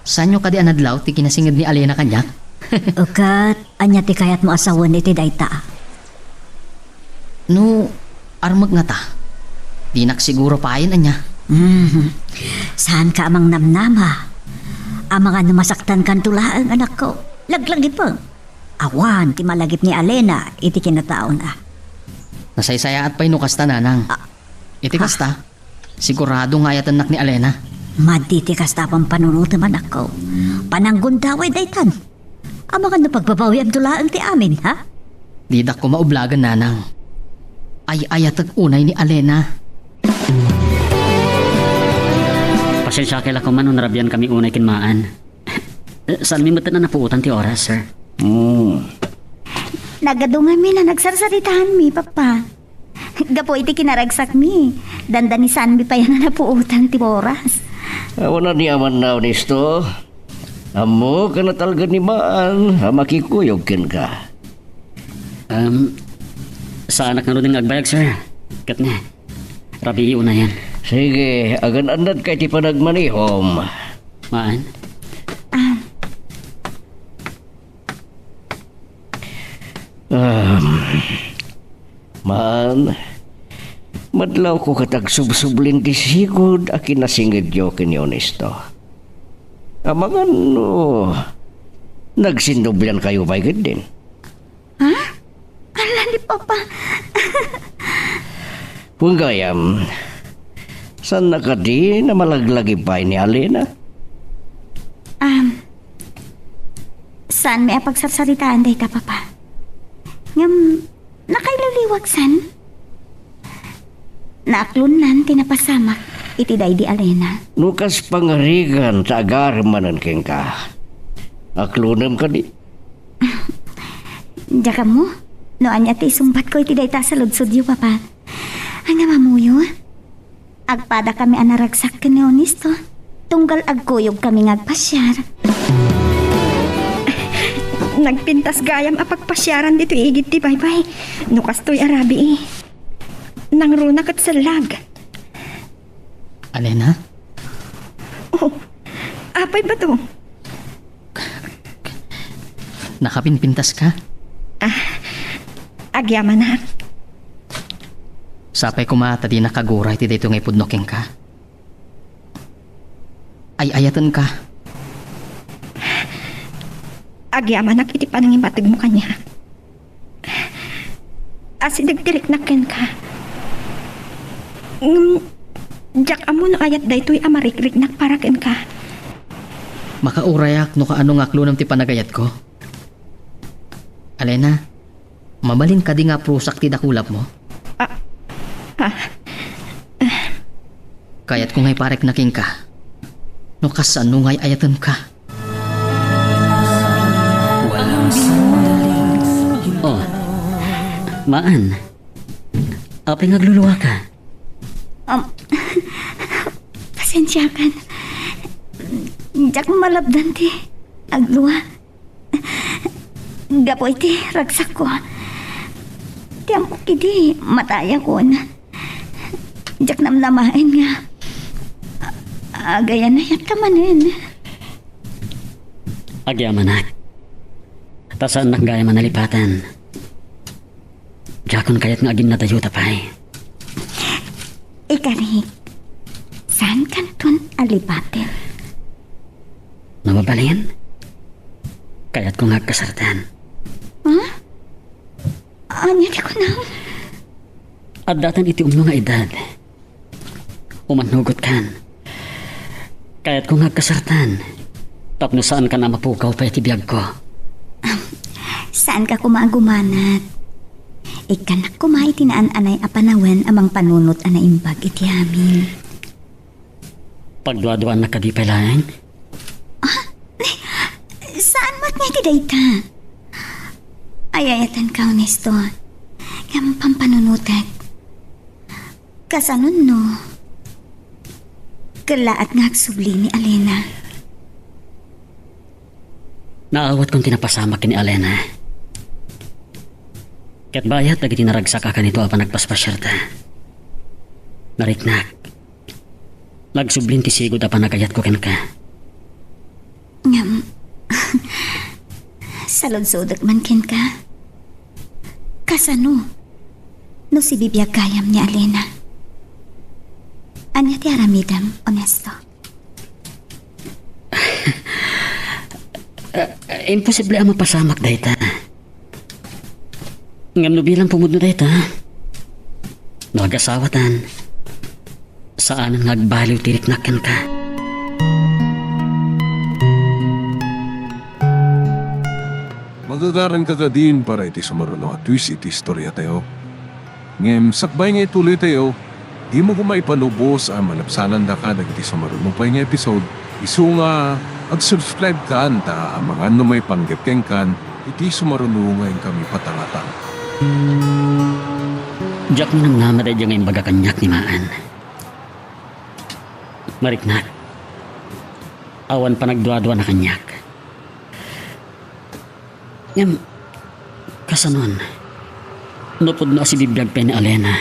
Speaker 6: Saan nyo kadi anadlaw ti kinasingid ni Alena kanyak?
Speaker 7: Ukat, anya ti kayat mo asawan iti dayta.
Speaker 6: No, armag nga ta. Di siguro pain anya.
Speaker 7: Saan ka amang namnama? Amang ano masaktan kan tulaan anak ko. Laglagi pa. Awan, ti malagip ni Alena, iti kinataon na.
Speaker 6: Nasaysaya at pa'y nukasta nanang. Iti kasta, sigurado nga yatan nak ni Alena.
Speaker 7: Maditi kasta pang panunutan man ako. Pananggundaway daytan. Amang ano pagbabawi ang tulaan ti amin, ha?
Speaker 6: Didak ko maublagan nanang. Ay ayatag unay ni Alena.
Speaker 2: Pasensya kaila ko man narabian kami unay kinmaan. Saan mi matan na napuutan ti oras, sir?
Speaker 4: Nagadungan mi na nagsarsaritahan mi, Papa. Gapo iti kinaragsak mi. Dandanisan mi pa yan na napuutan ti oras.
Speaker 3: Wala ni aman na honesto. Amo ka na talaga ni Maan. Makikuyog ken ka.
Speaker 2: Sa anak na rin nagbayag, sir. Kat na. Rabi una yan.
Speaker 3: Sige, agan-andad kay ti panagmanihom.
Speaker 2: Maan?
Speaker 3: Maan, madlaw ko katag subsublin ti sigod a kinasingid yo kini honesto. Amangan no, nagsindublan kayo ba din?
Speaker 4: Ha? Ala ni Papa.
Speaker 3: Punggayam, saan na ka di na malaglagi pa ni Alena?
Speaker 4: Saan may apagsarsaritaan day ta, Papa? Ngam, nakailaliwag san? Naaklunan tinapasamak iti day di Alena.
Speaker 3: Nukas pangarigan sa agarmanan keng ka. Aklunam ka di.
Speaker 4: Diya ka mo? No anya ti sumbat ko iti day ta sa ludsudyo, papa. Ang namamuyo. Agpada kami anaragsak ka ni Onisto. Tunggal agkuyog kami ngagpasyar.
Speaker 5: Nagpintas gayam apagpasyaran dito igit ti baybay. Nukas to'y arabi eh. Nangruna kat sa lag.
Speaker 6: Alena,
Speaker 5: Oh, apay ba to?
Speaker 6: nakapinpintas ka?
Speaker 5: Agyaman na.
Speaker 6: Sapay kumata di nakaguray ti dito ngay pudnoking ka. Ay ayatan ka.
Speaker 5: Agyaman na iti panangimatag mo kanya. Asinagtirik na ken ka. Diyak amo no ayat daytoy amarikrik nak para ken ka.
Speaker 6: Makaurayak no kaano nga klunam ti panagayat ko. Alena, mabalin ka di nga prusak ti dakulap mo. Kayat ko ngay parek naking ka. No kasano ngay ayatan ka.
Speaker 2: Oh, maan. Apay ngagluluwa ka.
Speaker 4: Pasensya kan. Diyak malabdan ti. Agluwa. Gapo iti ragsak ko. Tiyam ko kiti mataya ko na. Diyak namnamain nga. Agayan na yat kamanin.
Speaker 2: Agyamanak. Tasaan nakgaya manalipatan. Jakon kayat nga agim na tayo tapay.
Speaker 4: Ikarik. Saan kanton alipatin?
Speaker 2: Namabalin? Kayat ko nga kasartan.
Speaker 4: Anya di ko na.
Speaker 2: At datan iti umno nga edad. Umanugot kan. Kayat ko nga kasartan. Tapno saan ka na mapukaw pa iti biyag ko.
Speaker 4: Saan ka kumaagumanat? Ikanak kumay tinaan-anay apanawen amang panunot ana imbag iti amin.
Speaker 2: Pagduaduan na kadipay laeng.
Speaker 4: Saan mat nga iti dayta? Ayayatan ka, honesto. Kam pampanunutek. Kasanon no? Kalaat nga agsubli ni Alena.
Speaker 2: Naawat kong tinapasamak ni Alena. Kat bayat lagi tinaragsak ka nito apa nagpaspasyarta. Nariknak. Nagsublin ti sigod apa nagayat ko ken ka.
Speaker 4: Ngam. Salod-sodak man ken ka. Kasano? No si bibiyag kayam ni Alena. Anya ti aramidam, honesto.
Speaker 2: Imposible ang mapasamak dayta. Ngam no bilang pumudno dayta. Nagasawatan. Saan ang nagbaliw tiriknakan ka?
Speaker 1: Magagaran ka din para iti sumaruno at twist iti istorya tayo. Ngem sakbay nga ituloy tayo, di mo kumay panubos ang malapsanan da ka iti sumaruno pa nga episode. Isu nga, ag-subscribe ka anta ang mga may panggapkeng kan, iti sumaruno ngayon kami patangatang.
Speaker 2: Diyak mo nang namaday dyan ngayong baga kanyak ni Maan. Mariknak. Awan pa nagduwa-duwa na kanyak. Ngam, kasanon, nupod na si bibiyag pa ni Alena.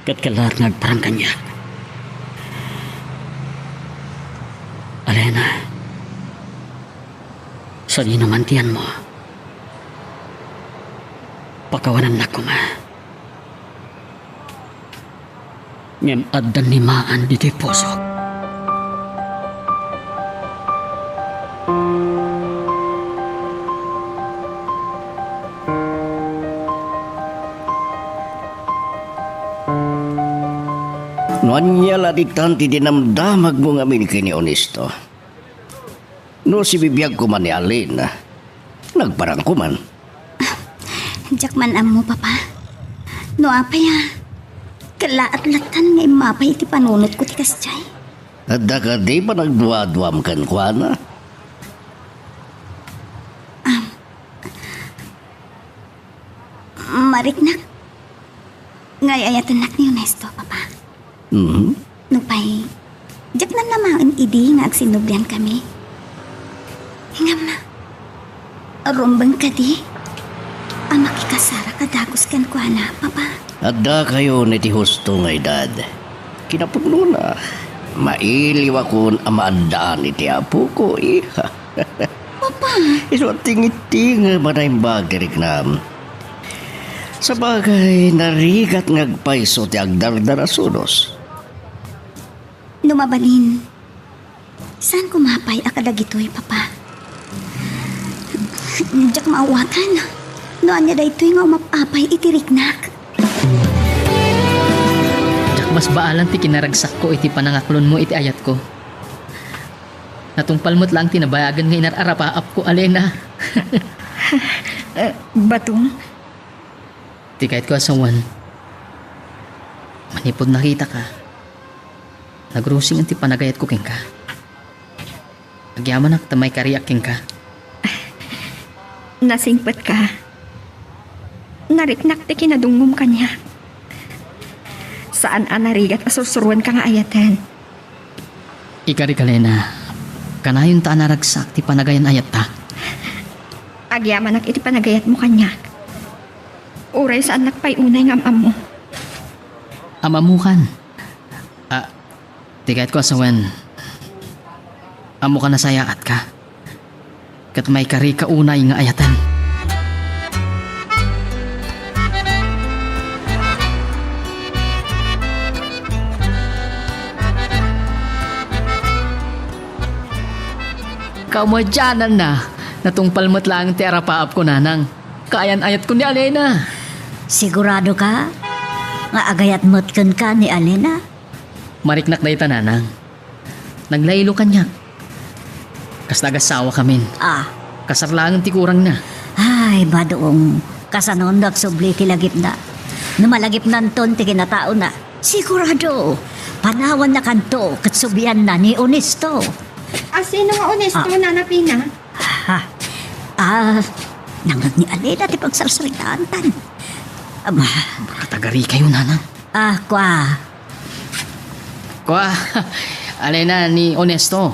Speaker 2: Kat kalat ngagparang kanyak. Alena, sa di naman tiyan mo, pakawanan na ko ma. Ngam adan ni Maan dito'y pusok.
Speaker 3: Noanya laditan ti dinamdamag mo nga min kini Onisto. No si bibiyag ko man ni Alena. Nagparang ko man.
Speaker 4: Diyak man amo, papa. No apaya. Kalaat-latan nga mapay iti panunot ko ti kasjay.
Speaker 3: Adda ka di ba nagduwa-duwam kan kwa na?
Speaker 4: Mariknak. Ngay ayatanak ni Ernesto, papa.
Speaker 3: Mhm.
Speaker 4: Nupay, jak na naman idi nga agsinublian kami. Hingam na. Arumbang ka di. Ang makikasara kadagos kan kwa na, papa.
Speaker 3: Adda kayo ni ti husto nga edad. Kinapugno na. Mailiw akon ang maandaan ni ti apo ko, iha.
Speaker 4: Papa,
Speaker 3: Iso tingit-ting manayang bagay nam. Sa bagay, narigat ngagpaiso ti agdardarasonos.
Speaker 4: lumabalin. Saan kumapay akadagitoy, papa? Jak maawatan. Noan niya daytoy nga umapapay itiriknak.
Speaker 6: Jak mas baalan ti kinaragsak ko iti panangaklon mo iti ayat ko. Natungpal mo't lang tinabayagan nga inararapaap ko, Alena.
Speaker 5: Batong,
Speaker 6: Ti kahit ko asawan. Manipod nakita ka. Nagrusing ang ti panagayat ko king ka. Agyaman ak tamay kariak king ka.
Speaker 5: nasingpat ka. Nariknak ti kinadungom kanya. Saan anarigat asusuruan ka nga ayatan?
Speaker 6: Ikari kalena. Kanayon ta naragsak ti panagayan ayat ta.
Speaker 5: Agyaman ak iti panagayat mo kanya. Uray saan nakpayunay ng amam mo.
Speaker 6: Amamukan. Ti kahit ko asawan. Amo ka na sayaat ka. Kat may kari ka unay nga ayatan. Kaumadyanan na. Natungpal mo't lang ti arapaap ko nanang. Kayan ayat ko ni Alena.
Speaker 7: Sigurado ka? Nga agayat mo't kun ka ni Alena?
Speaker 6: Mariknak na ita nanang. Naglaylo kanya. Kas nagasawa kamin. Kasarlangan ti kurang na.
Speaker 7: Ay, badoong kasanon nagsubli kilagip na. Numalagip nanton ti kinatao na. Sigurado, panawan na kanto katsubian na ni Onesto.
Speaker 5: Sino nga honesto na napina?
Speaker 7: Nangag ni Alena ti pagsarsaritaan tan.
Speaker 6: Katagari kayo nanang. Kwa, Alena ni Onesto.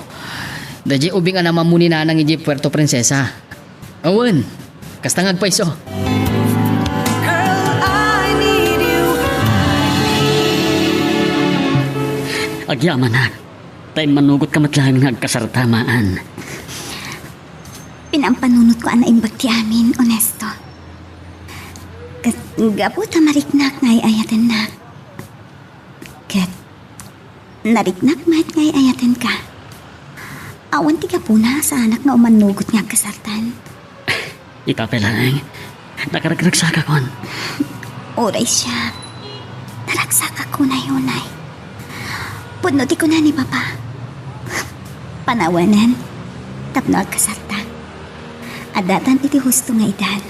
Speaker 6: Daji ubing nga naman muni nanang iji Puerto Princesa. Awan, kastangag paiso.
Speaker 2: Agyaman na. Tayo manugot ka matlahan ng agkasartamaan.
Speaker 4: Pinampanunot ko ang naimbag ti amin, Onesto. Gapo ta mariknak ngay ayatan na. Kat nariknak mat ngay ayatan ka. Awan ti kapuna sa anak nga umanugot nga kasartan.
Speaker 2: Ikapelang. Nakaragsaga kon.
Speaker 4: Oray siya. Naragsak ako na yunay. Punuti ko na ni Papa. Panawanan. Tapno agkasarta. Adatan iti husto nga edad.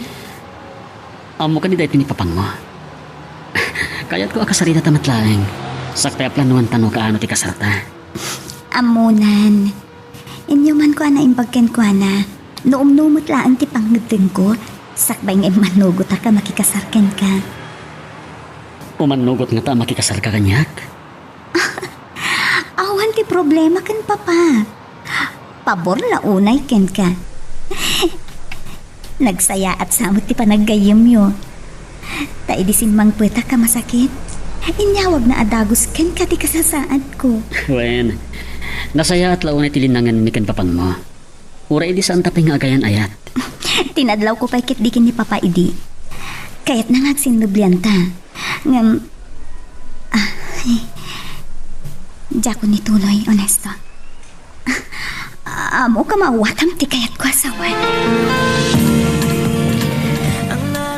Speaker 2: Amo ka ni dahil pinipapang mo. Kaya't ko akasarita tamatlaeng. Saktay planuan tano kaano ti kasarta.
Speaker 4: Amunan. Inyo man ko na imbagken ko na. Noom-numot laang ti panggagden ko. Sakbay nga manugot ka makikasarken ka.
Speaker 2: Umanugot nga ta makikasar ka kanyak.
Speaker 4: Awan ti problema kan Papa. Pabor la unay ken ka. Nagsaya at samot ti panaggayem yo. Taidisin mang puweta ka masakit. Inyawag na adagos ken ka ti kasasaad ko.
Speaker 2: Wen, nasaya at launay tilinangan mi kan papang mo. Ura idi saan taping nga agayan ayat.
Speaker 4: Tinadlaw ko pa'y kitdikin ni Papa Idi. Kaya't nangagsinublian ta. Ngam... Diya ko nituloy, Onesto. Amo ka mawatang ti kayat ko asawan.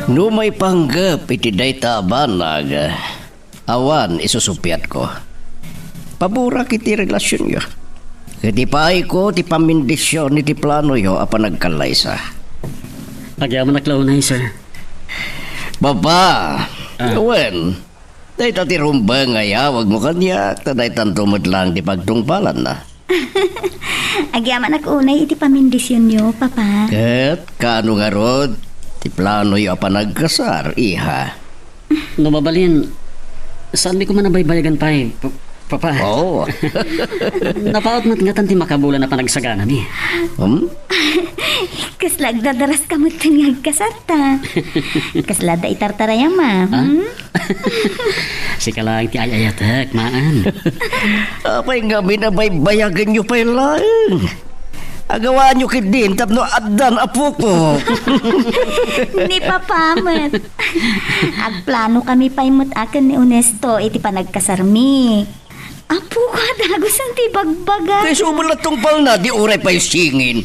Speaker 3: No may panggap iti dayta banag. Awan isusupyat ko. Pabura kiti relasyon yo. Kiti paay ko ti pamindisyon iti plano yo apa nagkalaysa.
Speaker 2: Agyaman naklaunay, sir.
Speaker 3: Baba, Wen, Day tati rumba nga ya, wag mo kanyak. Taday tantumod lang di pagtungpalan na.
Speaker 4: Agyaman ako unay iti pamindisyon nyo, Papa.
Speaker 3: Ket, kaano nga rod, ti plano yu apa nagkasar, iha.
Speaker 2: No mabalin, saan di ko man nabaybayagan pa eh, Papa.
Speaker 3: Oo.
Speaker 2: Napaot matngatan ti makabulan na panagsagana mi.
Speaker 4: Kaslag dadaras ka mo tangag kasata. Kaslada itartaraya ma.
Speaker 2: Sika lang ti ayayatek, maan.
Speaker 3: Apay nga binabaybayagan nyo pa lang. Agawaan nyo kidin, tapno adan apo ko.
Speaker 4: Ni papamat. Agplano kami paimot akin ni Onesto iti panagkasarmi. Apo ka dagos ang tibagbaga.
Speaker 3: Kaya subol na tungpal na, di uray pa yung singin.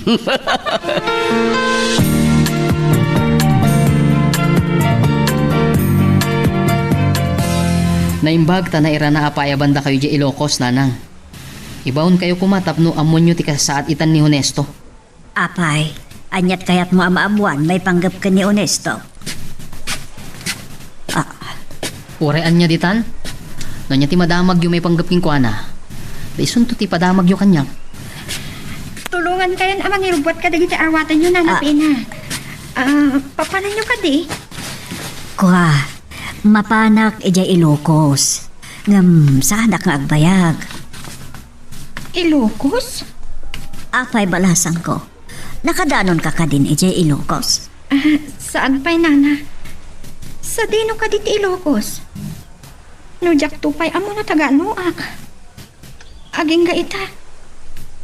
Speaker 6: Naimbag ta na ira na apaya banda kayo di Ilocos, nanang. Ibawon kayo kumatapno amon nyo ti kasaat itan ni Honesto.
Speaker 7: Apay, anyat kayat mo amaabuan, may panggap ka ni Onesto.
Speaker 6: Urean niya ditan? No niya ti madamag yung may panggaping kuana. Daisun to ti padamag yung kanya.
Speaker 5: Tulungan kayan amang irubot ka dagiti arwatan nyo na napina. Papanan nyo ka di?
Speaker 7: Kuha, mapanak ijay Ilocos. Ngam, sana kang agbayag.
Speaker 5: Ilocos?
Speaker 7: Apay balasan ko. Nakadanon ka din ijay Ilocos.
Speaker 5: Saan pa'y nana? Sa dino ka diti Ilocos? No jak tupay amo na taga nuak. Aging ga ita.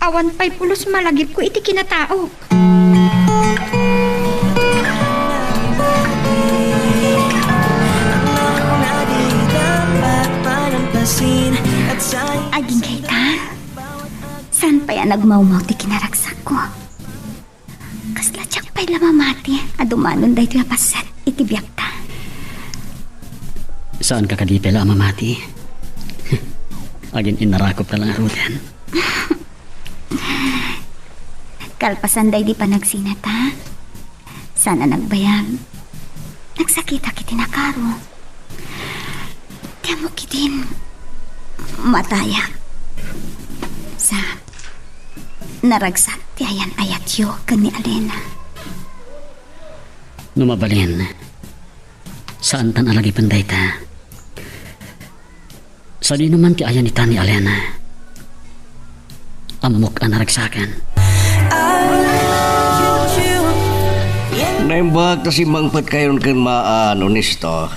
Speaker 5: Awan pa'y pulos malagip ko iti kinatao.
Speaker 4: Aging kay ka? Saan pa yan nagmaumaw ti kinaragsak ko? Kasla tsak pa'y lamamati. Adumanon dahi ito yapasat. Itibyak ta.
Speaker 2: Saan ka kadipela mamati? Agin inarakop na lang arutan.
Speaker 4: Kalpasan dahi di pa nagsinata. Sana nagbayag. Nagsakita kiti nakaro. Kamo kitin. Mataya. Sa naragsak ti ayan ayat yo kani Alena.
Speaker 2: Numabalin. Saan tan alagi panday ta? Sa di naman ti ayan ita ni Alena. Amamok ang naragsakan.
Speaker 3: Naimbag ta si mangpat kayon kan maan, Onesto.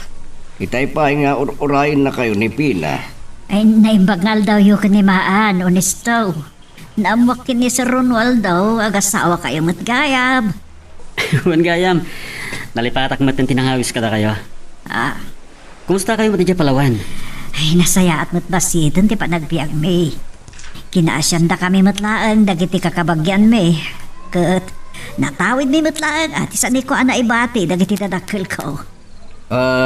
Speaker 3: Itay pa nga urayin na kayo ni Pina.
Speaker 7: Ay, naimbagal daw yung kanimaan, Onesto. Naamwak kini sa Ronwald daw, agasawa kayo matgayab.
Speaker 2: Huwag gayam. Nalipatak matin tinangawis ka na kayo. Kumusta kayo matidya Palawan?
Speaker 7: Ay, nasaya at matbasitan, ti pa nagbiag me. Kinaasyan da kami matlaan, dagiti kakabagyan me. Kat, natawid mi matlaan, at isan ko ana ibati, dagiti dadakil ko.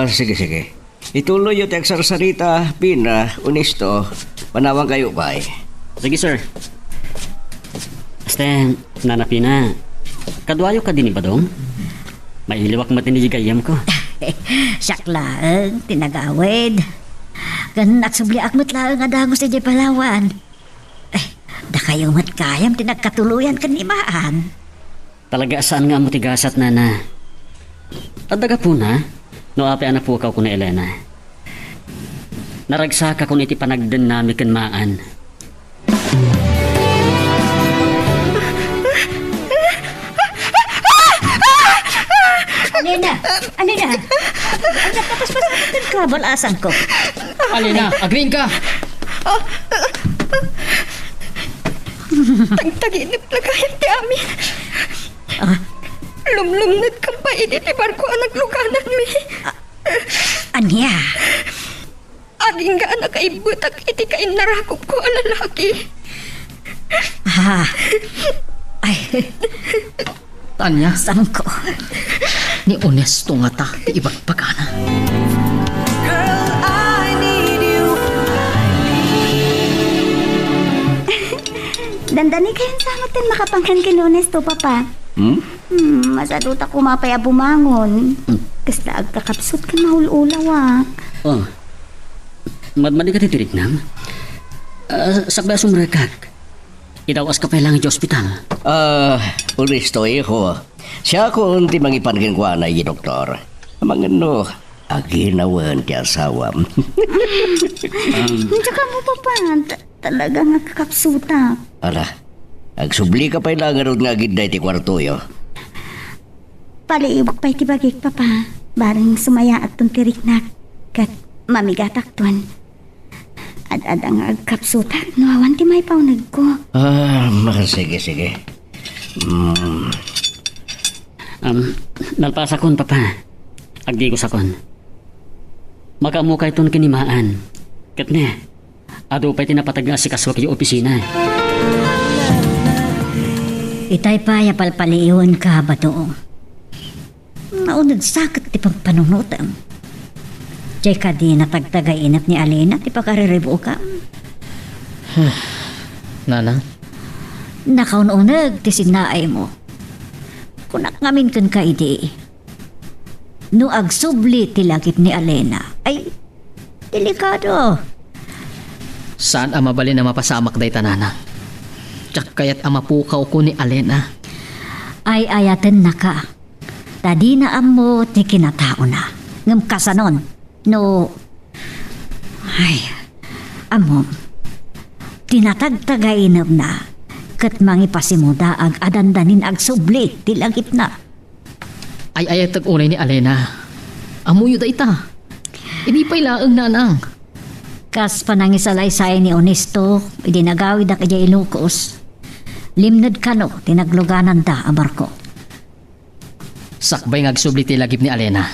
Speaker 3: Sige. Ituloy yung teksar-sarita, Pina, Onesto. Panawang kayo ba eh?
Speaker 2: Sige sir. Aste, nanapina. Kadwayo ka din ba dong? Mailiwak matinigi gayam ko.
Speaker 7: Siyak lang, tinagawid. Gan nagsubliak matlaan nga dagos sa Palawan. Da kayo matkayam, tinagkatuluyan kanimaan.
Speaker 2: Talaga saan nga mo tigasat nana? Adaga po na, no ape anak po ko na Elena. Naragsaka kung iti panagdinamik kan maan.
Speaker 7: Alena! Ang napapaspasan ka, balasan ko.
Speaker 6: Alena, agrin ka!
Speaker 5: Tagtaginip na kayan ti amin. Lumlumnad kang pa iti barko ang nagluganan mi.
Speaker 7: Anya?
Speaker 5: Aging ga anak ay butak iti kain narakop ko ang lalaki.
Speaker 7: Ay,
Speaker 6: Tanya,
Speaker 7: sangko.
Speaker 6: ni Onesto nga ta, ti ibang pagana.
Speaker 4: Dandani kayo sa atin makapangkan kinunes to, Papa. Masadot ako mapaya bumangon. Kasda agkakapsot ka mahululaw.
Speaker 2: Oh, Madmadi ka titirik nang. Sakba sumrekak. Idawas ka pa lang sa ospital.
Speaker 3: Ulisto ho. Siya ko unti mangipanagin ko na yi doktor. Mangano, aginawan ti asawam.
Speaker 4: Tsaka mo papa, talaga nga kakapsuta.
Speaker 3: Ala, agsubli ka pa ilang nga gid ti kwarto yo.
Speaker 4: Paliibok pa iti bagik papa. Barang sumaya at tuntirik na kat mamigatak tuan. Ad-ad ang agkapsuta. Nuawan ti may paunag ko.
Speaker 3: Sige.
Speaker 2: Nalpasakon papa. Agdi ko sakon. Makamukay ton kinimaan. Kat ne, ado pa'y tinapatag nga si kaswa kayo opisina.
Speaker 7: Itay pa yapalpaliiwan ka ba to? Naunad sakit ti pagpanunutan. Jay ka di natagtagay inap ni Alena ti pagkariribo ka.
Speaker 6: Nana,
Speaker 7: Nakaununag ti sinaay mo. Kunak ngamin kan ka idi. No agsubli ti lagip ni Alena. Ay, delikado.
Speaker 6: saan ang mabali na mapasamak day tanana? Tsak kaya't ang mapukaw ko ni Alena.
Speaker 7: Ay ayaten na ka. Tadi na amo ti kinatao na. Ngam kasanon. No. Ay, amo. Tinatagtagainam na. Kat mangipasimuda ag adandanin ag subli ti langit na.
Speaker 6: Ay ayat unay ni Alena. Amuyo da ita. Hindi pa ilaang nanang.
Speaker 7: Kas panangisalaysay ni Onesto, idinagawid na kaya Ilocos. Limnad kano, tinagluganan da ang barko.
Speaker 6: Sakbay ngagsubli ti lagip ni Alena.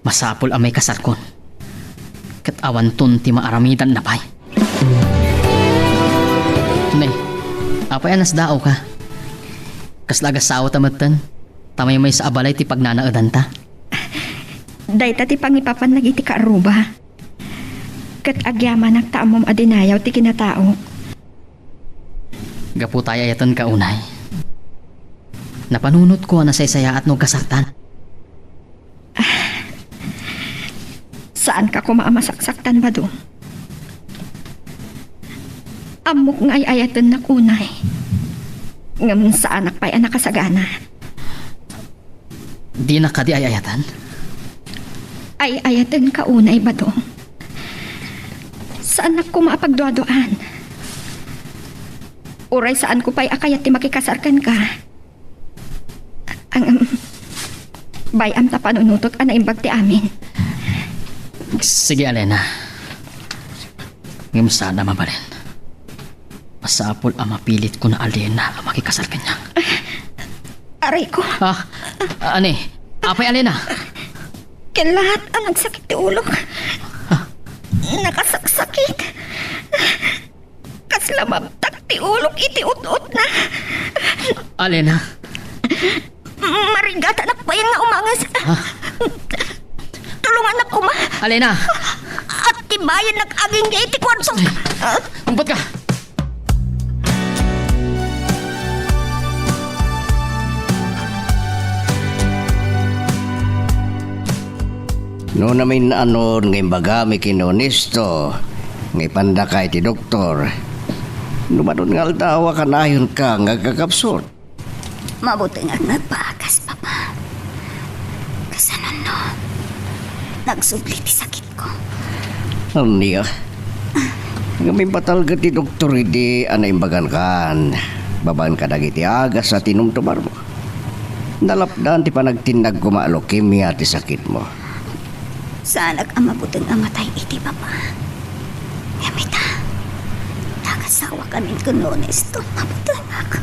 Speaker 6: Masapol ang may kasarkon. Kat awanton ti maaramidan na pay. Nay, apay anas dao ka. Kaslagas sao tamatan. Tamay may sa abalay ti pagnanaadan ta.
Speaker 5: Dayta ti pangipapan lagi ti kaaruba. Kat agyaman nagtaamom adinayaw ti kinatao.
Speaker 6: Gapu tayo ayatan ka unay. Napanunot ko na saysaya at nung kasaktan.
Speaker 5: Saan ka kumaamasaksaktan ba do? Amok nga ay ayatan na kunay. Ngam sa anak pa'y anak kasagana.
Speaker 6: Di na ka di ay ayatan.
Speaker 5: Ay ayatan ka unay ba do? Saan ako maapagduaduan? Uray saan ko pa'y akayat ti makikasarkan ka? Ang bayam ta panunutot ana imbag ti amin.
Speaker 6: Sige Alena. Ngam sana mabalin. Masapol ang mapilit ko na Alena ang makikasal kanya.
Speaker 5: Aray ko,
Speaker 6: Ane, apay Alena.
Speaker 5: lahat ang nagsakit ti ulo. Nakasaksakit. Kaslamabtak ti ulok iti ut-ut na.
Speaker 6: Alena.
Speaker 5: Marigata na pa yung umangas. Tulungan ako ma.
Speaker 6: Alena.
Speaker 5: At tibayan nag-aging niya iti kwarto.
Speaker 6: Umpot ka.
Speaker 3: No namin anon ngay bagami kinonisto ngay pandakay ti doktor. Numanon nga aldawa ka nayon ka nga kakapsot.
Speaker 4: Mabuti nga nagpaakas, papa. Kasanon no, nagsubli ti sakit ko.
Speaker 3: Ano niya? Nga may batalga ti doktor hindi anay kan. Babaan ka dagiti agas sa tinumtumar mo. Nalapdan ti panagtinag kumalokimia ti sakit mo.
Speaker 4: Saan nag-amabuting amatay iti, papa. Yamita, nakasawa kami kuno nesto. Mabuting ako.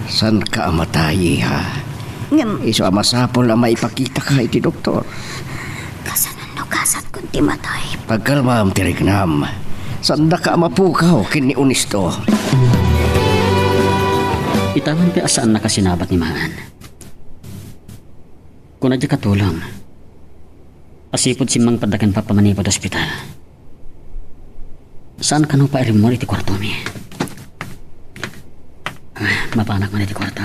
Speaker 3: San ka amatayi ha?
Speaker 4: Ngam,
Speaker 3: Iso amasapol ang maipakita ka iti doktor.
Speaker 4: kasanon no kasat kung ti matay.
Speaker 3: Pagkalmam tirignam. Sanda ka mapukaw kini unisto.
Speaker 2: Itaman pa saan nakasinabat ni Maan. Kung nadya katulong, asipod simang padakan pa pamanipod ospital. Saan ka nung pairim mo iti kwarto mi? Mapanak man iti kwarto.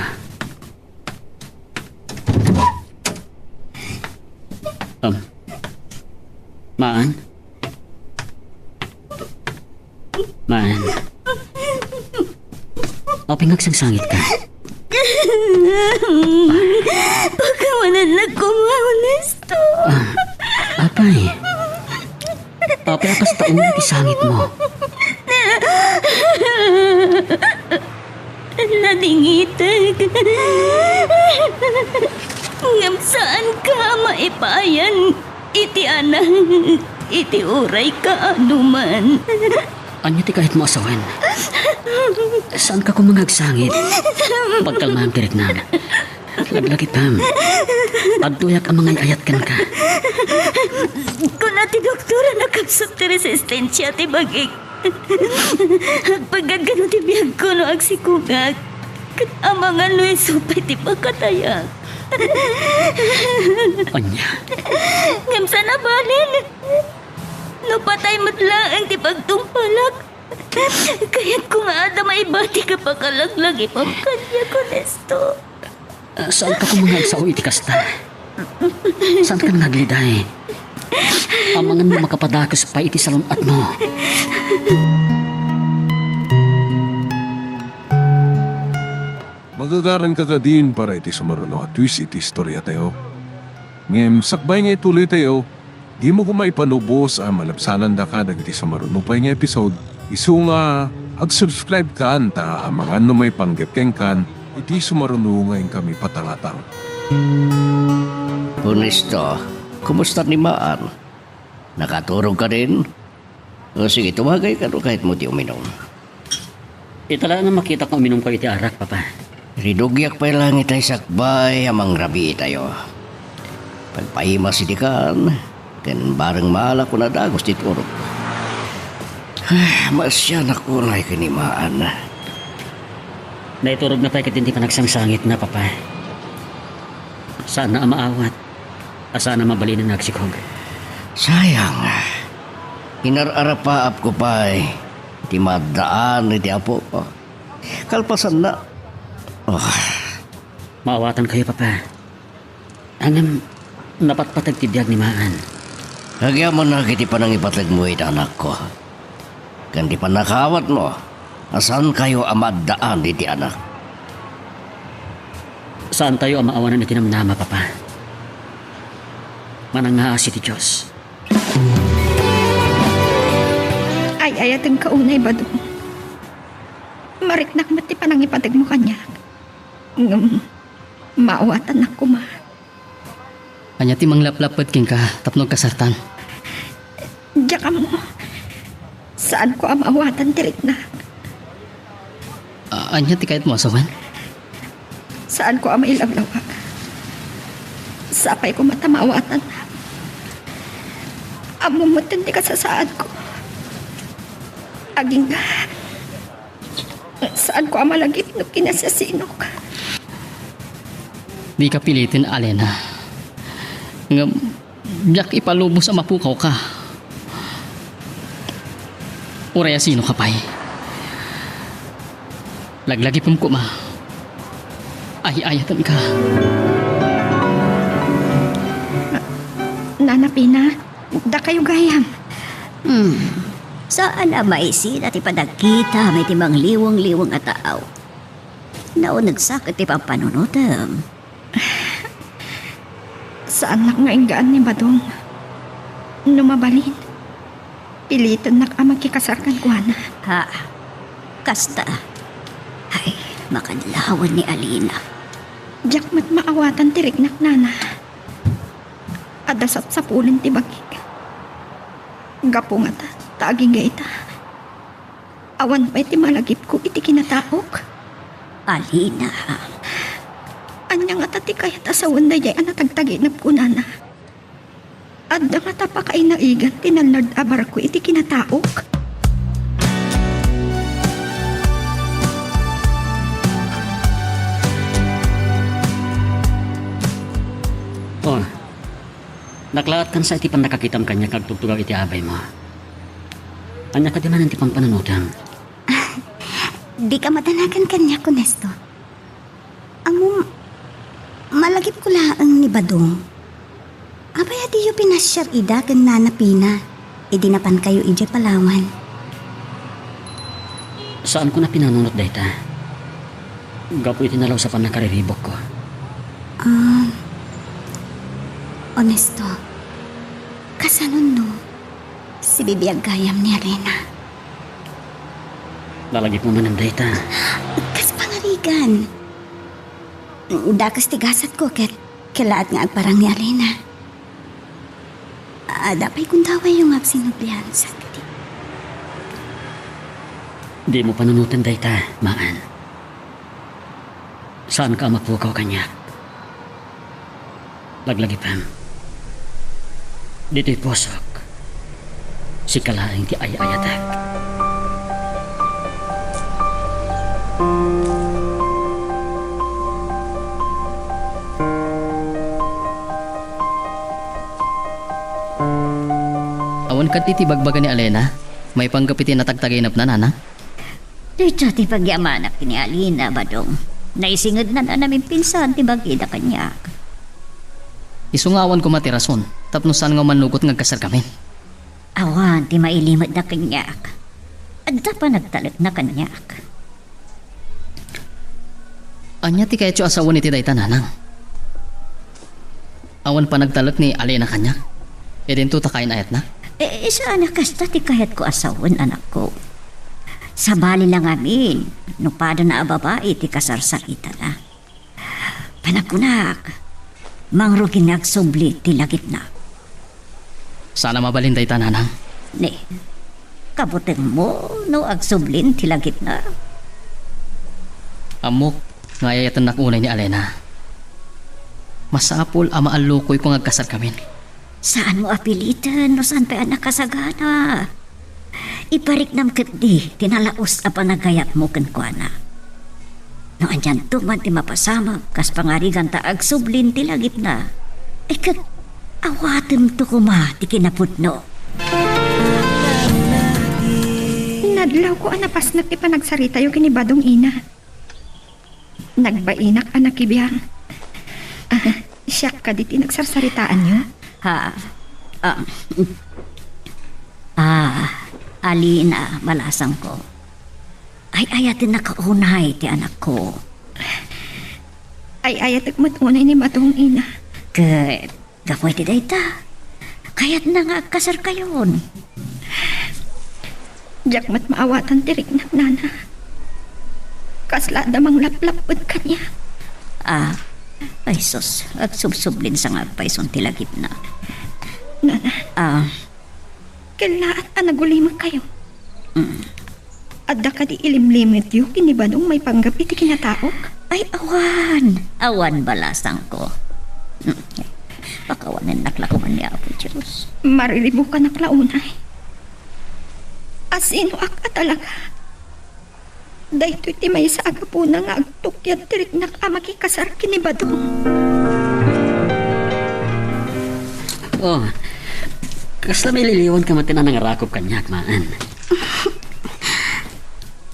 Speaker 2: Maan? Maan? O pinagsangsangit ka?
Speaker 4: Pagkawanan na ko, Honesto.
Speaker 2: Apay. Apay akas taong isangit mo.
Speaker 4: Nadingitag. Ngam saan ka maipayan? Iti anang, iti uray ka anuman.
Speaker 2: Anya ti kahit mo asawan? Saan ka kumangagsangit? Pagkalmahan tirik na. Laglagit pam. Adtuyak ang mga ayat kan ka.
Speaker 4: Kung ti doktora nakapsot ti resistensya ti bagik. Pagkagano ti biyag ko no agsikugag. Kat ang mga luiso pa ti pagkatayak.
Speaker 2: Anya.
Speaker 4: Ngam sana balin. No patay matlaang ti pagtumpalak. Kaya kung ada maibati ka pakalaglag ipamkanya ko, Nesto.
Speaker 2: Saan ka kumangagsaw iti kasta? Saan ka nagliday? Amangan mo makapadakos pa iti salunat mo.
Speaker 1: Magagaran ka ka din para iti sumaruno at twist iti istorya tayo. Ngem, sakbay nga ituloy tayo, di mo kumaipanubos ang malapsanan da ka dagiti sumaruno pa nga episode. Isu nga, ag-subscribe ka anta mga ano may panggepkeng kan, iti sumaruno ngayon kami patangatang.
Speaker 3: Honesto, kumusta ni Maan? Nakaturog ka rin? O sige, tumagay ka no kahit mo di uminom.
Speaker 2: Itala na makita ko uminom ko iti arak, papa.
Speaker 3: Ridugyak pa lang itay sakbay amang rabi tayo. Pagpahima si Dikan, ken bareng maala ko na dagos di turog. Masyan ako na ikinimaan.
Speaker 2: Naiturog na pa hindi pa nagsangsangit na, papa. Sana maawat. Sana mabalinan nagsikog.
Speaker 3: Sayang. Inararapaap ko pa'y di madaan iti apo ko. Kalpasan na. Oh,
Speaker 2: Maawatan kayo, papa. Angam, napatpatag tibiyag ni Maan.
Speaker 3: Nagyaman na kiti pa nang ipatag mo iti anak ko. Kan di pa nakawat mo, asan kayo amadaan iti anak?
Speaker 2: Saan tayo ang maawanan na tinamnama, papa? Manangaas iti Diyos.
Speaker 5: Ay ayatang kaunay ba doon? Mariknak mati pa nang ipatag mo kanya. Maawatan ako ma.
Speaker 6: Anya ti manglaplapet king ka, tapnog kasartan.
Speaker 5: Diyak ka mo. Saan ko ang maawatan tirik na?
Speaker 6: Anya ti kahit mo asawan?
Speaker 5: Saan ko ang mailaglawag? Sapay ko mata maawatan na. Amumutin di ka sa saan ko. Aging nga. Saan ko ang malagip no kinasasino ka?
Speaker 6: Di ka pilitin, Alena. Nga, diyak ipalubos ang mapukaw ka. Uraya sino ka pa'y? Laglagi pong kuma. Ay-ayatan ka.
Speaker 5: Nana Pina, da kayo gayam.
Speaker 7: Saan na maisin at ipadagkita may timang liwang-liwang at taaw? Naunagsak at ipang panunutam.
Speaker 5: Saan nak nga inggaan ni Badong? Numabalin. Pilitan nak ang magkikasarkan ko na.
Speaker 7: Ha? Kasta. Ay, makadlawan ni Alina.
Speaker 5: Diyak mat maawatan tirik nak nana. Adasat sa pulin ti bagik. Gapo nga ta, taaging gaita. Awan pa iti malagip ko iti kinataok.
Speaker 7: Alina.
Speaker 5: Anya nga tati kaya tasawan na jay anatagtaginap ko nana. Adda nga ta pa kay naigan tinalnard abar ko iti kinataok.
Speaker 2: Oh, naklaat kan sa iti pan nakakitam kanya kagtugtugaw iti abay mo. Anya ka di man iti pang panunutang.
Speaker 4: Di ka matanagan kanya ko, Nesto. Malagip ko laang ni Badong. Abay di yu pinasyar ida kan nanapina. Idinapan kayo ija Palawan.
Speaker 2: Saan ko na pinanunot dayta? Gapo itinalaw sa panakariribok ko.
Speaker 4: Honesto. Kasanon no. Si bibiyag gayam ni Arena.
Speaker 2: Lalagip mo man ang dayta.
Speaker 4: Kas pangarigan. Dakas tigasat ko ket kilaat nga agparang ni Arena. Dapay kung daway yung agsinublihan sa kiti.
Speaker 2: Di mo panunutan dayta, maan. Saan ka magpukaw kanya? Laglagipam. Dito'y posok. Si kalaing ti ay-ayatak.
Speaker 6: Awan ka ti bagbaga ni Alena. May panggapitin na tagtaginap na nana.
Speaker 7: Dito ti pagyamanak ni Alina, badong. Naisingad na namin pinsan ti bagida kanya.
Speaker 6: Isungawan ko matirason. Tapno saan nga manugot nga kasar kami.
Speaker 7: Awan ti mailimad na kanyak. Adda pa nagtalag na kanyak.
Speaker 6: Anya ti kaya asawan iti dayta nanang. Awan pa nagtalag ni Alena kanya. E din to takain ayat na.
Speaker 7: Isa anak kasta ti kahit ko asawan anak ko. Sa bali lang amin, nupado na babae ti kasarsarita na. Panakunak, mangrugin nagsubli ti lagit na.
Speaker 6: Sana mabalin dayta nanang.
Speaker 7: Ne, kabuteng mo no agsublin ti lagit na.
Speaker 6: Amok, nga ayatan nakunay ni Alena. Masapol ama alukoy kung agkasar kami.
Speaker 7: Saan mo apilitan no saan pa anak kasagana? Iparik nam di tinalaos a panagayat mo kenkwana. No andyan tuman ti mapasama kas pangarigan ta agsublin ti lagit na. Kat awatem to kuma ti kinapudno.
Speaker 5: Nadlaw ko anapas na ti panagsarita yung kinibadong ina. Nagbainak anak ibiyang. Siyak ka di ti nagsarsaritaan nyo?
Speaker 7: Alina, malasang ko. Ay ayatin na kaunay ti anak ko.
Speaker 5: Ay ayatek matunay ni matong ina.
Speaker 7: Kat, gapoy ti dayta. Kaya't na nga kasar kayon.
Speaker 5: Diyak mat maawatan tirik na nana. Kasla damang laplapod kanya.
Speaker 7: Ay sus, agsubsublin sa nga payson ti lagip na.
Speaker 5: Nana, kailaat nagulimag kayo. Adda ka di ilimlimit yung kinibadong may panggapi ti kinataok.
Speaker 7: Ay awan, awan balasang ko. Pakawanan naklakuman ni Apo Diyos.
Speaker 5: Marilibo ka naklaunay. Asino ka talaga? Dahito ti may sa agapuna nga agtukyat tirik na amakikasar kinibadong.
Speaker 2: Oh, kasla may liliwan ka matina ng rakop kanyak, maan.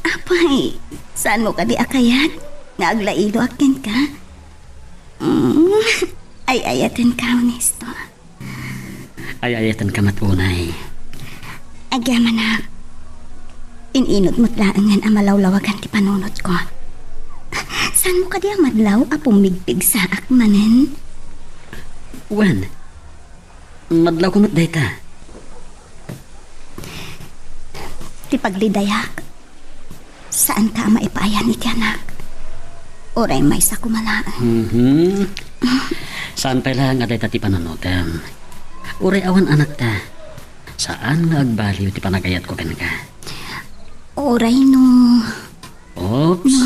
Speaker 4: Apay, saan mo ka di akayat? Nga aglailo akin ka? Ay ayatan ka, honesto.
Speaker 2: Ay ayatan ka matunay.
Speaker 4: Agyaman na. Ininot mo't laangan ang malawlawagan ti panunot ko. Saan mo ka di ang madlaw a pumigpig sa akmanen?
Speaker 2: Wan, madlaw ko mat dayta.
Speaker 4: Ti paglidayak. Saan ka maipayan iti anak? Oray may sa kumalaan.
Speaker 2: Saan pa lang aday ti pananutam? Uray awan anak ta. Saan nga agbaliw ti panagayat ko kan ka?
Speaker 4: Oray no.
Speaker 2: Oops.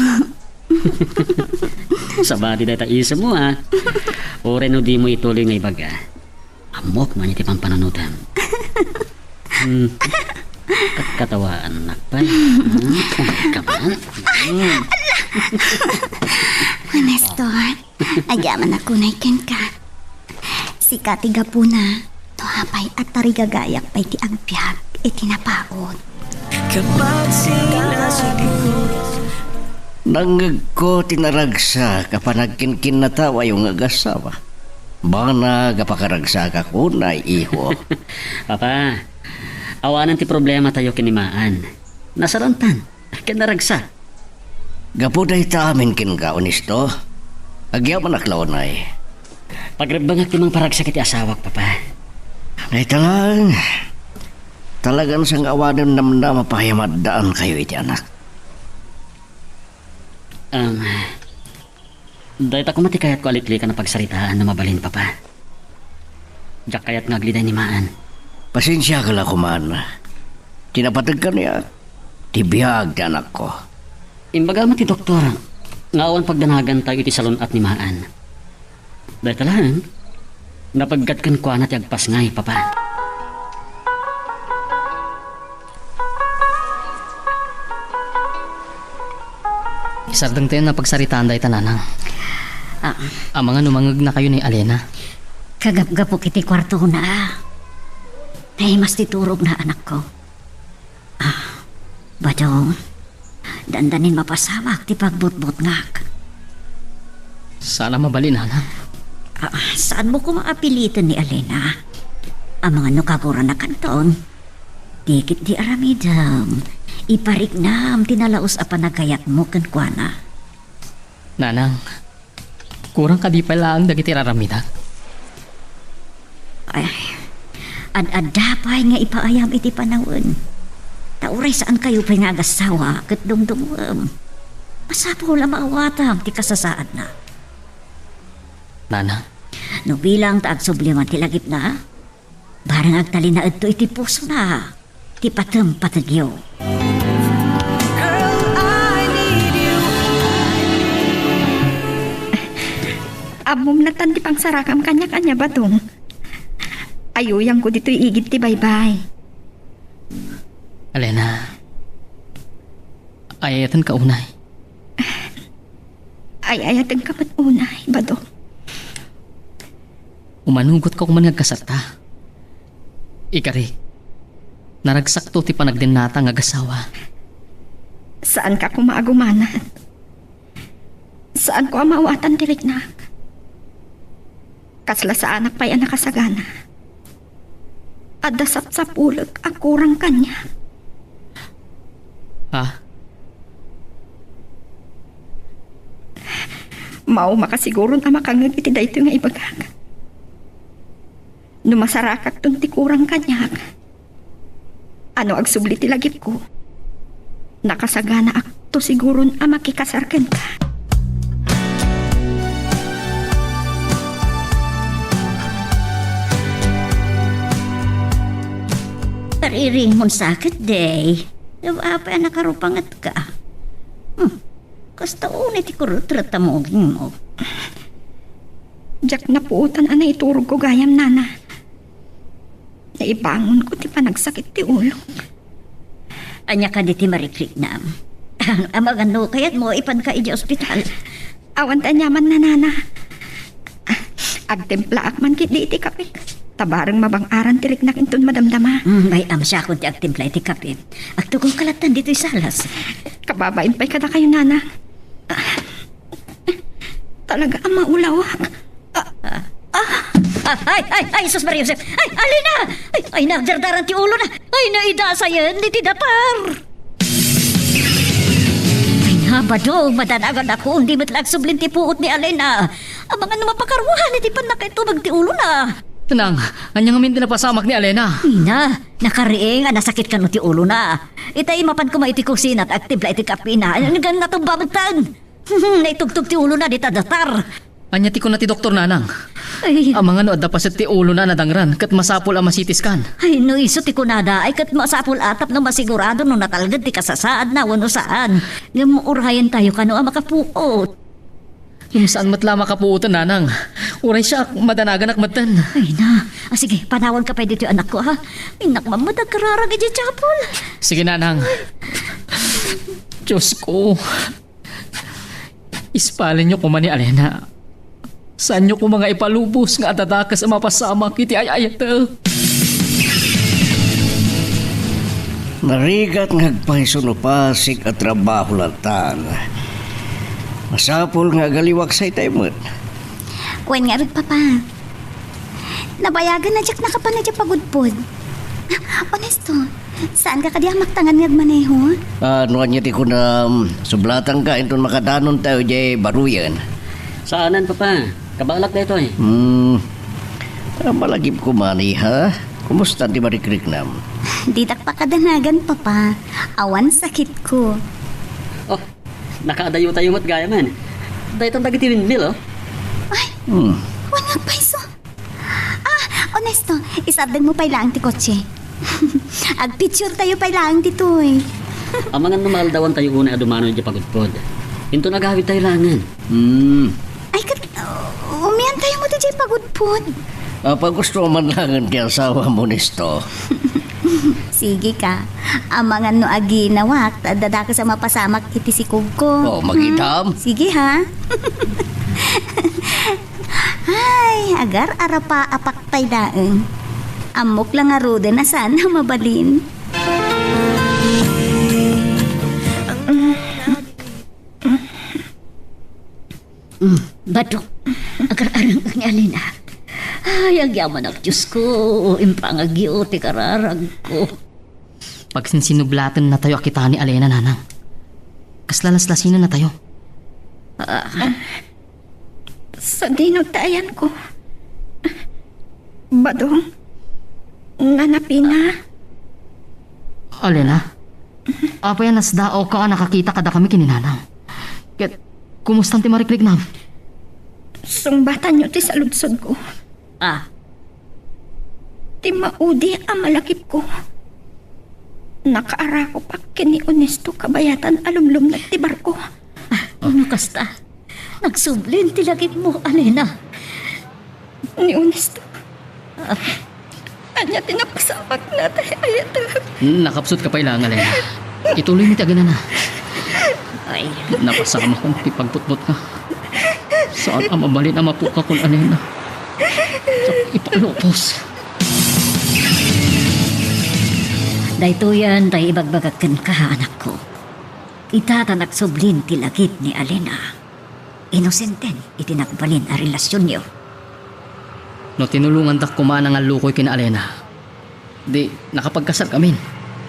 Speaker 2: Sabadi day ta isa mo ha. Uray no di mo ituloy nga ibaga. Amok man iti pampananutam. Katawaan nakpay. Kaman.
Speaker 4: Honesto, agyaman ako na ikin ka. Si katiga po na, tuhapay at tarigagayak pa'y ti agbyag itinapaot.
Speaker 3: Nangag ko tinaragsa kapanagkinkin na tawa yung agasawa. Bana gapakaragsa ka kunay iho.
Speaker 2: Papa, awanan ti problema tayo kinimaan. Nasarantan, kinaragsa.
Speaker 3: Gapuday ta amin kin ka onisto. Agyaman aklawnay.
Speaker 2: Pagrabangak timang paragsa kiti asawak, Papa.
Speaker 3: Ay talang. Talagang sang awanan namna mapahimaddaan kayo iti anak.
Speaker 2: Dahil ako matikayat ko alitli ka na pagsaritaan na mabalin, Papa. Diyak kayat ngagliday ni Maan.
Speaker 3: Pasensya ka lang kuman. Tinapatag ka niya. Tibiyag ti anak ko.
Speaker 2: Imbaga ti doktor, ngawan pagdanagan tayo iti salon at ni Maan. Dahil talahan, napaggat kan kwa na ti agpas ngay, Papa.
Speaker 6: Sardang tayo na pagsaritaan dahi tananang. Ang mga numangag na kayo ni Alena.
Speaker 7: Kagap-gapo kiti kwarto na. Ay, mas titurog na anak ko. Badong, dandanin mapasawak ti pagbutbut ngak.
Speaker 6: Sana mabalin, nanang.
Speaker 7: Saan mo ko maapilitan ni Alena? Ang mga nukabura na kanton, dikit di aramidam. Iparignam tinalaos a panagayat mo kankwana.
Speaker 6: Nanang, kurang ka di pala ang dagiti raramida.
Speaker 7: Ay, ad-adapay nga ipaayam iti panahon. Tauray saan kayo pa'y nga agasawa kat dumdumam. Masapo lang maawatam ti kasasaad na.
Speaker 6: Nanang,
Speaker 7: No bilang taag subliman ti lagip na, barang agtali na ito iti puso na, ti patem patagyo.
Speaker 5: Abom na tan ti pangsarakam kanya-kanya batong. Ayuyang ko dito'y igit ti baybay.
Speaker 6: Alena, ayayatan ka unay.
Speaker 5: Ay ayatan ka mat unay, badong.
Speaker 6: Umanugot ka kung man nagkasata. Ikari, naragsakto ti panagdinata nga gasawa.
Speaker 5: Saan ka kumaagumanan? Saan ko amawatan ti riknak? Kasla sa anak pa'y anak kasagana. At dasap sa pulag ang kurang kanya.
Speaker 6: Ha?
Speaker 5: Mao makasiguron ang makangag iti dayto nga ibagag. Numasarakak tun ti kurang kanya. Ano agsubli ti lagip ko? Nakasagana akto siguron ang makikasarken ka.
Speaker 7: Tariring mon sakit day. Apa ang nakarupangat ka? Kasta unit ikurutrat tamogin mo.
Speaker 5: Diyak na puutan ana iturog ko gayam nana. Naibangon ko ti panagsakit ti ulo.
Speaker 7: Anya ka di ti marikrik na. Amagano kayat mo ipan ka iji ospital.
Speaker 5: Awan ta nyaman na nana. Agtempla akman kit di iti kapik. Tabarang mabang-aran tirik na kintun madamdama.
Speaker 7: May amsya kung ti agtimpla iti kapit. Agtugong kalatan dito'y salas.
Speaker 5: Kababain pa'y kada kayo nana. Talaga ang maulawak.
Speaker 7: Ay, sus Maria Josep. Ay, Alina! Ay, nagdardaran ti ulo na. Ay, naidasa yan, di ti dapar. Ay, nabadong, madanagan ako, hindi matlag sublin ti puot ni Alina. Ang mga numapakaruhan, iti pan nakaitubag ti ulo na.
Speaker 6: Tenang, anyang amin dinapasamak ni Alena.
Speaker 7: Ina, nakariing, nasakit ka no ti ulo na. Itay mapan ko maiti kusin at aktibla iti kapina. Nagang natumbabagtan. Naitugtog ti ulo na, di tadatar.
Speaker 6: Anya ti ko na ti Doktor Nanang.
Speaker 7: Ay,
Speaker 6: Ang mga no adapasit ti ulo na nadangran kat masapol ang masitiskan.
Speaker 7: ay, no iso ti kunada, ay kat masapul atap no masigurado no natalagad ti kasasaad na wano saan. Urayan tayo ka no ang makapuot.
Speaker 6: Yung saan matla makapuutan, Nanang. Uray siya, madanagan akmatan.
Speaker 7: Ay na, sige, panawan ka pa dito yung anak ko ha. Inak mamadag kararag iti chapol.
Speaker 6: Sige, Nanang. Diyos ko. Ispalin niyo ko man ni Alena. Saan niyo ko mga ipalubos nga atatakas ang mapasama kiti ay-ayata.
Speaker 3: Narigat ngagpahisunupasik at trabaho lantan. Masapol nga galiwak sa itemot.
Speaker 4: Kuwan nga rin, Papa. Nabayagan na jak nakapanadya pagudpod. Honesto, saan ka kadi maktangan ngag maneho?
Speaker 3: Ano niya ti ko na sublatan ka inton makadanon tayo jay baruyan.
Speaker 2: Saanan, Papa? Kabalak na ito eh.
Speaker 3: Malagip ko mani ha. Kumusta ti Marikriknam?
Speaker 4: Di tak pa kadanagan, Papa. Awan sakit ko.
Speaker 2: Oh, nakaadayo tayo mat gaya man. Dahil itong dagiti windmill, oh.
Speaker 4: Ay, wala paiso. Honesto, isabdan mo pa ilang ti kotse. Ag-picture tayo pa ilang ti Toy.
Speaker 2: Ang mga numaldawan tayo una adumano di pagudpod. Into nagawid tayo langan.
Speaker 4: Ay, umiyan tayo mo ti jay pagudpod.
Speaker 3: Pag gusto man langan kaya asawa mo nisto.
Speaker 4: Sige ka. Ang mga no agi nawak, dada ka sa mapasamak iti si Kugko.
Speaker 3: Magidam.
Speaker 4: Sige ha. Ay, agar arapa apaktay daeng. Amok lang arude na sana mabalin.
Speaker 7: Bato, agar-arang ang Alina. Ay, agyaman ang Diyos ko. Impangagyo, ti kararag ko.
Speaker 6: Pag sinsinublatan na tayo akita ni Alena, nanang. Kaslalas-lasinan na tayo.
Speaker 5: Sa dinugtayan ko. Badong, nanapina.
Speaker 6: Alena, apa yan nasdao ka nakakita kada kami kininanang. Ket, kumusta ti Marikriknam?
Speaker 5: Sungbatan nyo ti sa ludsod ko. Ti maudi ang malakip ko. Nakaara ko pa kini Honesto kabayatan alumlum nagtibar ko.
Speaker 7: Ano kasta? Nagsublin tilagit mo, Alena.
Speaker 5: Ni Honesto. Anya tinapasamak na tayo ayat.
Speaker 6: Nakapsot ka pa ilang, Alena. Ituloy mi tagana na.
Speaker 7: Ay,
Speaker 6: Napasama kong pagputput ka. Saan ang mabalin ang mapuka kong Alena? Sa ipalopos.
Speaker 7: dahito yan tayo ibagbagakan ka, anak ko. Itatanak sublin tilagit ni Alena. Inosenten itinakbalin a relasyon niyo.
Speaker 6: No tinulungan tak kumaan ang lukoy kina Alena. Di nakapagkasal kami.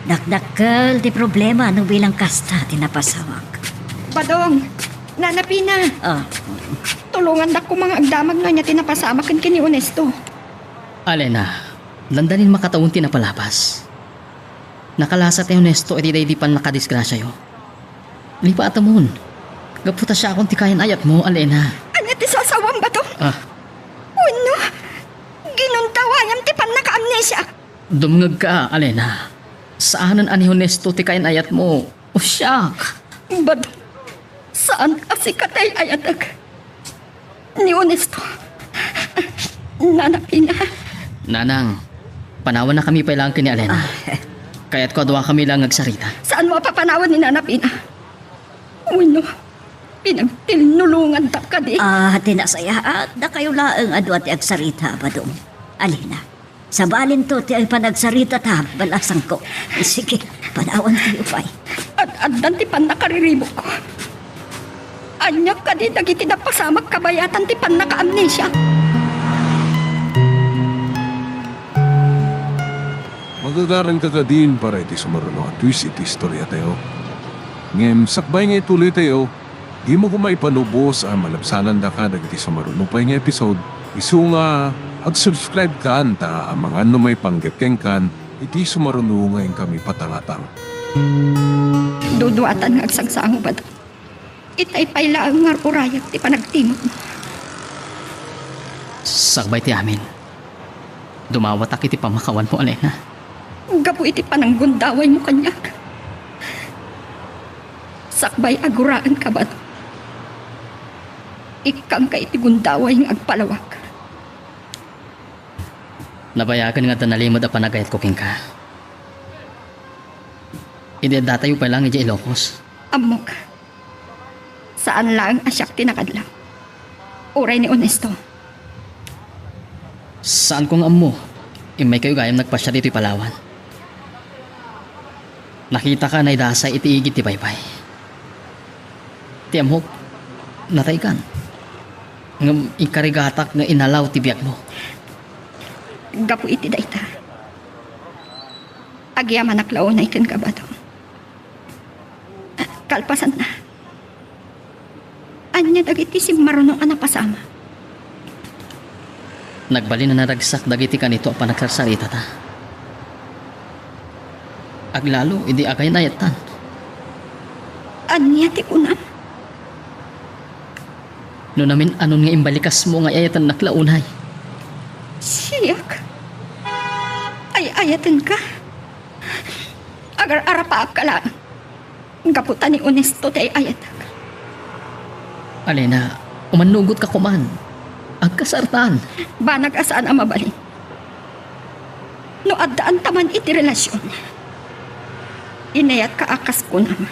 Speaker 7: Dakdakkel ti problema no bilang kasta tinapasawag.
Speaker 5: Badong, nanapina. Tulungan dak ko mga agdamag na niya tinapasamakin kini Honesto.
Speaker 6: Alena, landanin makatawon tinapalapas. Nakalasa tayo Honesto iti day di pan nakadisgrasya yo. Lipa atamon. Gaputa siya akong tikayan ayat mo, Alena.
Speaker 5: Anya ti sasawang ba to? Uno, ginuntawayam ti pan naka-amnesia.
Speaker 6: Dumngag ka, Alena. Saanan ani Honesto tikayan ayat mo? O siyak.
Speaker 5: Badong, saan kasi katay ayatag? Ni Honesto. Nanapina.
Speaker 6: Nanang, panawan na kami pa ilang kini Alena. Kaya't ko adwa kami lang agsarita.
Speaker 5: Saan mo papanawan ni Nanapina? Uno, pinagtilnulungan tak ka di.
Speaker 7: Tinasaya at na kayo laang adwa ti agsarita, Badong. Alena, sa balin to ti ay panagsarita ta, balasang ko. Sige, panawan tayo pa'y.
Speaker 5: At addan ti pan nakariribok ko. Anyak ka di dagiti napasamak kabayatan ti pan naka-amnesia.
Speaker 1: Magagaran ka din para iti sumaruno at twist iti istorya tayo. Ngem, sakbay nga ituloy tayo. Di mo kumay panubos ang malapsanan da ka dagiti sumaruno pa nga episode. Isu nga, ag-subscribe ka anta ang mga may panggapkeng kan iti sumaruno ngayon kami patangatang.
Speaker 5: Duduatan nga agsagsaang ba? Itay payla ang ngarurayag ti panagtimot mo.
Speaker 6: Sakbay ti amin. Dumawatak iti pamakawan mo, Alena.
Speaker 5: Gapu iti pananggundaway mo kanyak. Sakbay aguraan ka ba? Ikang ka iti gundaway ng agpalawak.
Speaker 6: Nabayagan nga tanalimod a panagayat ko king ka. Idedatayo pa lang iti Ilocos.
Speaker 5: Amok. Saan lang asyak tinakadlang? Uray ni Honesto.
Speaker 6: Saan kong amo? Imay kayo gayam nagpasya dito'y Palawan. Nakita ka na idasay iti igit ti Baybay. Ti amok, natay kan. Ngam ikarigatak nga inalaw ti biyak mo.
Speaker 5: Gapu iti dayta. Agyaman naklaw na ikan kabado. Kalpasan na. Anya dagiti si marunong anapasama.
Speaker 6: Nagbali na naragsak dagiti kanito pa nagsarsarita ta. Aglalo, hindi agay na yatan.
Speaker 5: Anya ti unam.
Speaker 6: No namin anon nga imbalikas mo nga ayatan naklaunay.
Speaker 5: Siyak. Ay ayatan ka. Agar arapaap ka lang. Gaputan ni Onesto ti ayatak.
Speaker 6: Alena, umanugot ka kuman. Agkasartan.
Speaker 5: Banag asaan ang mabalin. No addaan taman iti relasyon. Inayat ka akas ko naman.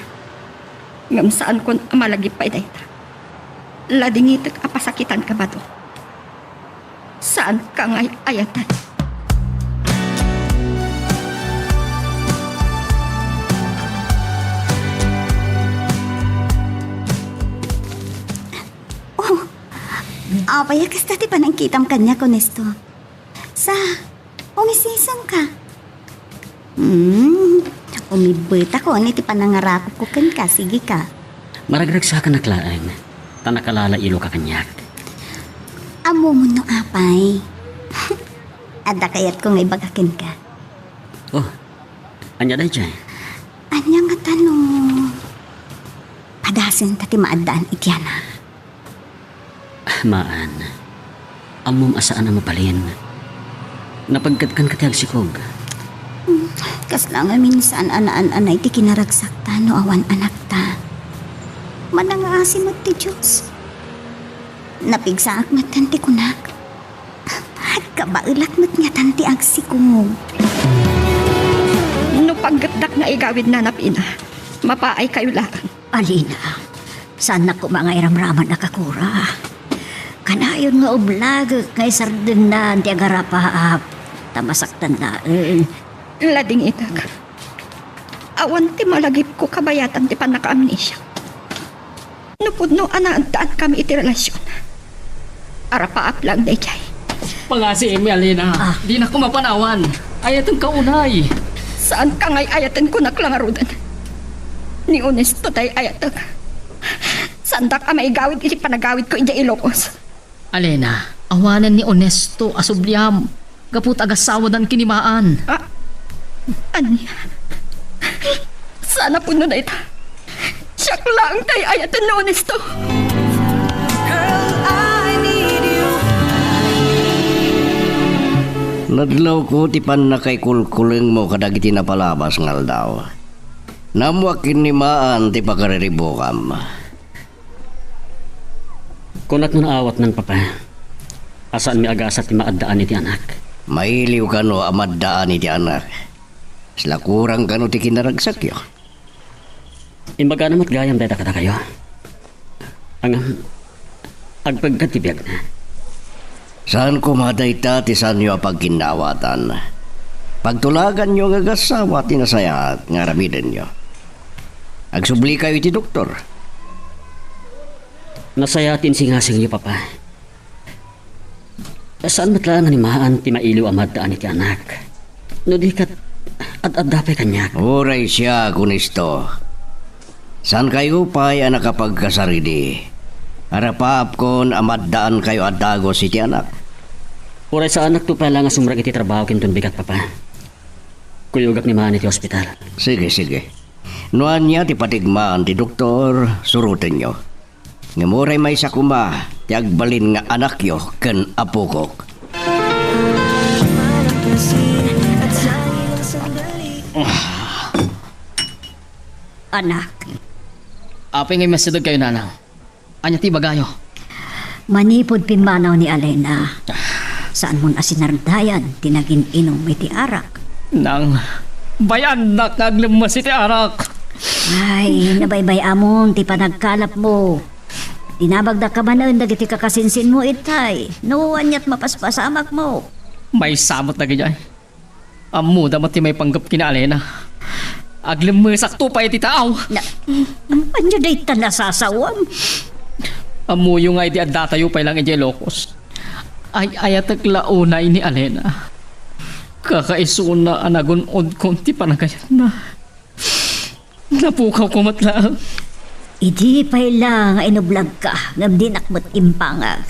Speaker 5: Ngam saan kon amalagi pa idayta. Ladingitek apasakitan ka ba to? Saan ka ngay ayatan?
Speaker 4: Apaya kasta ti panangkitam kanya ko nesto. Sa, umisisang ka. Umibit ako ni ti panangarakop ko ken ka. Sige ka.
Speaker 2: Maragragsa ka naklaang. Tanakalala ilo ka kanyak.
Speaker 4: Amo mo no apay. Ada kayat ko ngay bagakin ka.
Speaker 2: Oh, anya day dyan.
Speaker 4: Anya nga tanong. Padasin tati maadaan ityana.
Speaker 2: Maan, amom asaan ang mapalin. Napagkatkan ka tiyag sikog.
Speaker 4: Kas lang minsan anaan-anay ti kinaragsak ta no awan anak ta. Manangaasim mo ti Diyos. Napigsaak mat tanti kunak. Kabailak mat nga tanti ag sikog.
Speaker 5: No paggatdak na igawid na napina. Mapaay kayo lang.
Speaker 7: Alina, saan na ko mga iramraman nakakura? Kanayon nga oblag, ngay sardin na ti agarapaap. Tamasaktan na.
Speaker 5: Lading itak. Awan ti malagip ko kabayatan ti panaka-amnesia. Nupudno anaantaan kami iti relasyon. Arapaap lang day jay.
Speaker 6: Pangasi emi Alena, di na ko mapanawan. Ayatong kaunay.
Speaker 5: Saan ka ngay ayatan ko naklangarudan? Ni Onesto tay ayatag. Sandak amay gawid iti panagawid ko iti Ilocos.
Speaker 6: Alena, awanan ni Onesto asubliam. Kaput agasawadan kinimaan.
Speaker 5: Anya? Sana puno na ita. Siyak lang tay ayatan ni Onesto.
Speaker 3: Nadlaw ko tipan na kay kulkuling mo kadagiti na palabas ngal daw. Namuak kinimaan ti pakariribukam.
Speaker 2: Kunat mo na awat ng papa. Asaan mi agasat ti maaddaan iti anak.
Speaker 3: Mailiw ka no amaddaan iti anak. Sila kurang ka no ti kinaragsak yo.
Speaker 2: Imbaga namat gayam dayta kata kayo. Ang agpagkatibiyag na.
Speaker 3: Saan ko madayta ti saan nyo pagkinawatan? Pagtulagan nyo gagasawa tinasayat nga ramiden nyo. Agsubli kayo iti doktor.
Speaker 2: Nasayatin singasing niyo papa. Saan matlaan ni maan ti mailiw amaddaan iti anak. No di kat at-adapay kanyak.
Speaker 3: Oray siya kunisto. Saan kayo pa'y nakapagkasarili? Arapaap kon amaddaan kayo adagos iti anak.
Speaker 2: Uray sa anak to pala nga sumrag iti trabaho kinton bigat papa. Kuyugak ni maan iti ospital.
Speaker 3: Sige, sige. Noan niya ti patigmaan ti doktor, surutin nyo. Ngamuray may sakuma, ti agbalin nga anak yo ken apukok.
Speaker 7: Anak,
Speaker 6: Apay ngay masidog kayo nanang. Anya ti bagayo.
Speaker 7: manipod pimanaw ni Alena. Saan mo na sinardayan, tinagin inom iti arak.
Speaker 6: Nang bayan na kaglumas iti arak.
Speaker 7: Ay, nabaybay amon, ti panagkalap mo. Dinabagda ka man ang dagiti kakasinsin mo itay. Nuwan niya't mapaspasamak mo.
Speaker 6: May samot na ganyan. Amu damat ti may panggap kina Alena. Aglumasak to pa iti tao.
Speaker 7: Anya day ta nasasawam.
Speaker 6: Amu yung ay di adatayo pa lang iti Ilocos. Ay ayatag launay ni Alena. Kakaisuna anagunod konti panagayat na. Napukaw ko matlaang.
Speaker 7: Idi pa'y lang inublag ka, ngam di nakmat impangag.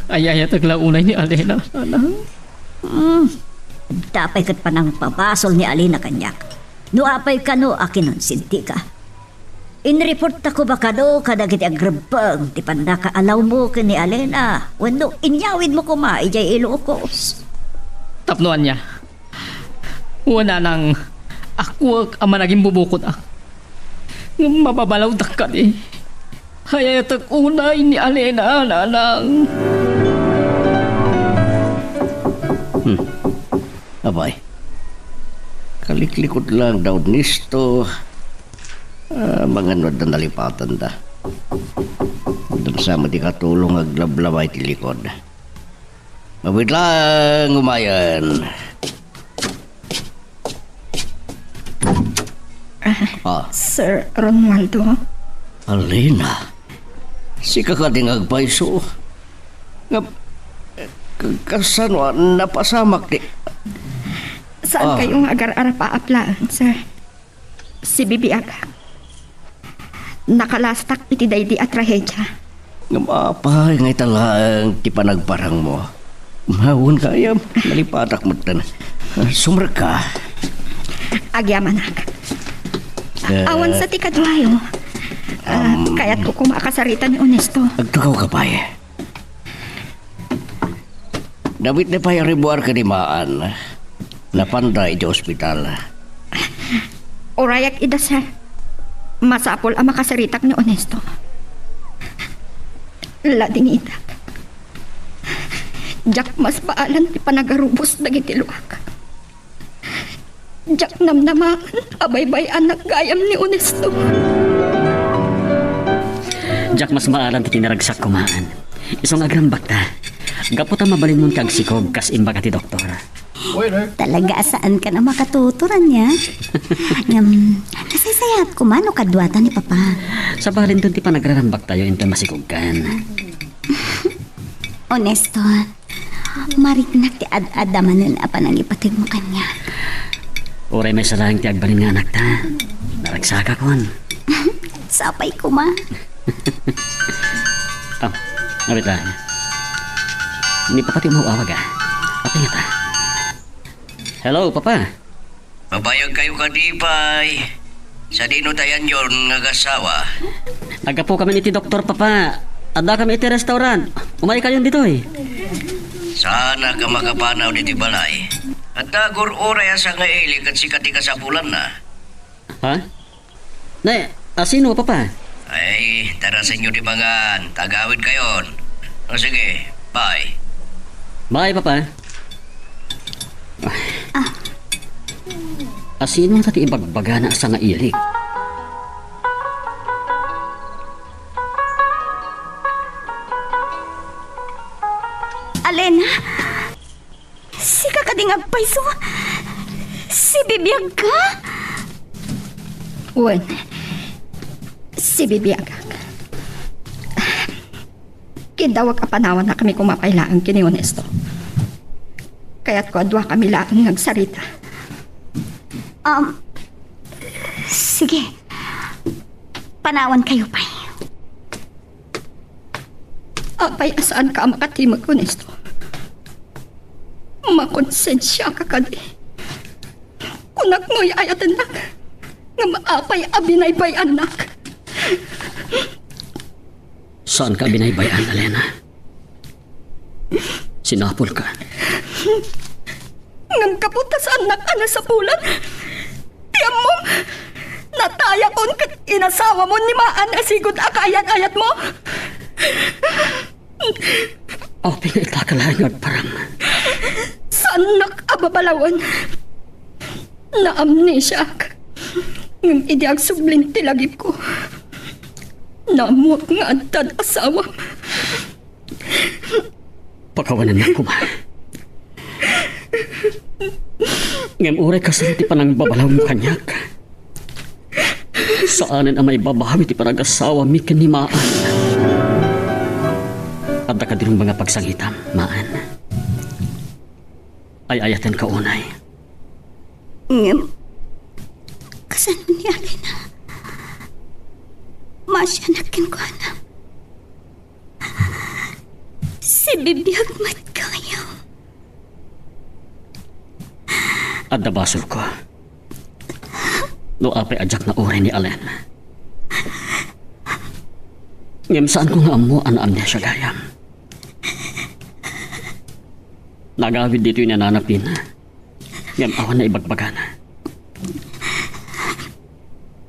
Speaker 6: Ayaya taglaunay ni Alena, anang.
Speaker 7: Tapay kat pa ng papasol ni Alina kanyak. No apay ka no, akinon sinti ka. Inreport ako ba ka no, kadagiti agrabang, ti panda ka alaw mo ka ni Alena. Wano, inyawid mo kuma, ijay Ilocos.
Speaker 6: Tapnuan niya. Wala nang ako ang managing bubukod ah. Mababalaw dakkat eh. Hayaya tag-unay ni Alena, nanang.
Speaker 3: Abay, kaliklikot lang daw nisto. Mga nod na nalipatan da. Doon sama di katulong aglablabay ti likod. Mabit lang, umayan.
Speaker 5: Sir Ronaldo,
Speaker 3: Alina, si kakating agpaiso. Kasano napasamak di.
Speaker 5: saan kayong agar-ara paaplaan, sir? Si Bibi Aga. Nakalastak iti daydi at trahedya.
Speaker 3: Ngapapay ngay talang ti panagparang mo. Mahon kaya, malipatak mo tan. Sumra ka.
Speaker 5: Agyamanak. Awan sa tikadwayo. Kaya't ko kumakasarita ni Onesto.
Speaker 3: Agtukaw ka pa eh. Dapat na pa yung ribuar ka di maan. Napanday di ospital.
Speaker 5: Orayak ida, sir. Masapol ang makasaritak ni Onesto. Lading itak. Jak mas paalan ti panagarubos dagiti luwak. Jak namnamaan abaybay anak gayam ni Onesto.
Speaker 2: Jak mas maalan ti tinaragsak kumaan. Isong agrambak ta. Gapot ang mabalin mong kagsikog kas imbaga ti doktor.
Speaker 4: Talaga saan ka na makatuturan niya? Nasasayat ko man o kadwata ni Papa.
Speaker 2: Sa balin doon ti panagrarambak tayo into masikugkan.
Speaker 4: Honesto, mariknak ti ad-adamanan apa nang ipatig mo kanya.
Speaker 2: Oray may sarang ti agbalin nga anak ta. Naragsaka kon.
Speaker 4: Sapay ko ma.
Speaker 2: Ngabit lang. Ni Papa ti umawawag ah. Apa nga ta? Hello, Papa.
Speaker 3: Pabayag kayo kadipay. Sa dinutayan yon nga gasawa.
Speaker 2: Aga po kami iti doktor, Papa. Ada kami iti restaurant. Umay kayo dito eh.
Speaker 3: Sana ka makapanaw diti balay. At dagur oray sa nga ilik at sikati ka sa bulan na.
Speaker 2: Ha? Nay, sino, Papa?
Speaker 3: Ay, tara sa inyo di bangan. Tagawid kayon. O sige, bye.
Speaker 2: Bye, Papa. Sino tati ibagbaga na sa nga ilik?
Speaker 4: Alena, si kakading agpaiso. Si bibiyag ka?
Speaker 5: Wen, si Bibi Aga. Kindawag kapanawan na kami kumapailaan kini Onesto. Kaya't ko adwa kami laang nagsarita.
Speaker 4: Sige. Panawan kayo pa.
Speaker 5: Apay asaan ka makatimag, Onesto? Makonsensya ka kadi. Kunak mo'y ayat anak. Nga maapay abinaybay anak.
Speaker 2: Saan ka binaybayan, Alena? Sinapol ka.
Speaker 5: Ngam kaputa sa anak ana sa pulan. Tiyam mo, nataya kon kat inasawa mo ni Maan asigod akayat-ayat mo.
Speaker 2: O, pinagkakalayod parang.
Speaker 5: Sa anak ababalawan. Na amnesia ka. Ngam idiag sublin tilagip ko. Namuak nga antad asawa.
Speaker 2: Pagkawanan na ko ba? Ngam uray kasi ti panang babalaw mo kanyak. Saanin ang may babawi ti panag-asawa mi kanimaan. At nakadirong mga pagsangitam, Maan. ay ayaten ka unay.
Speaker 4: Ngem, kasano ni Alena? Masyanak ko na. Si bibiyag mat kayo.
Speaker 2: At nabasol ko. No apay ajak na uri ni Alen. Ngem saan ko nga mo ang amnesia gayam. Nagawid dito yung nananapin. Ngem awan na ibagbagan.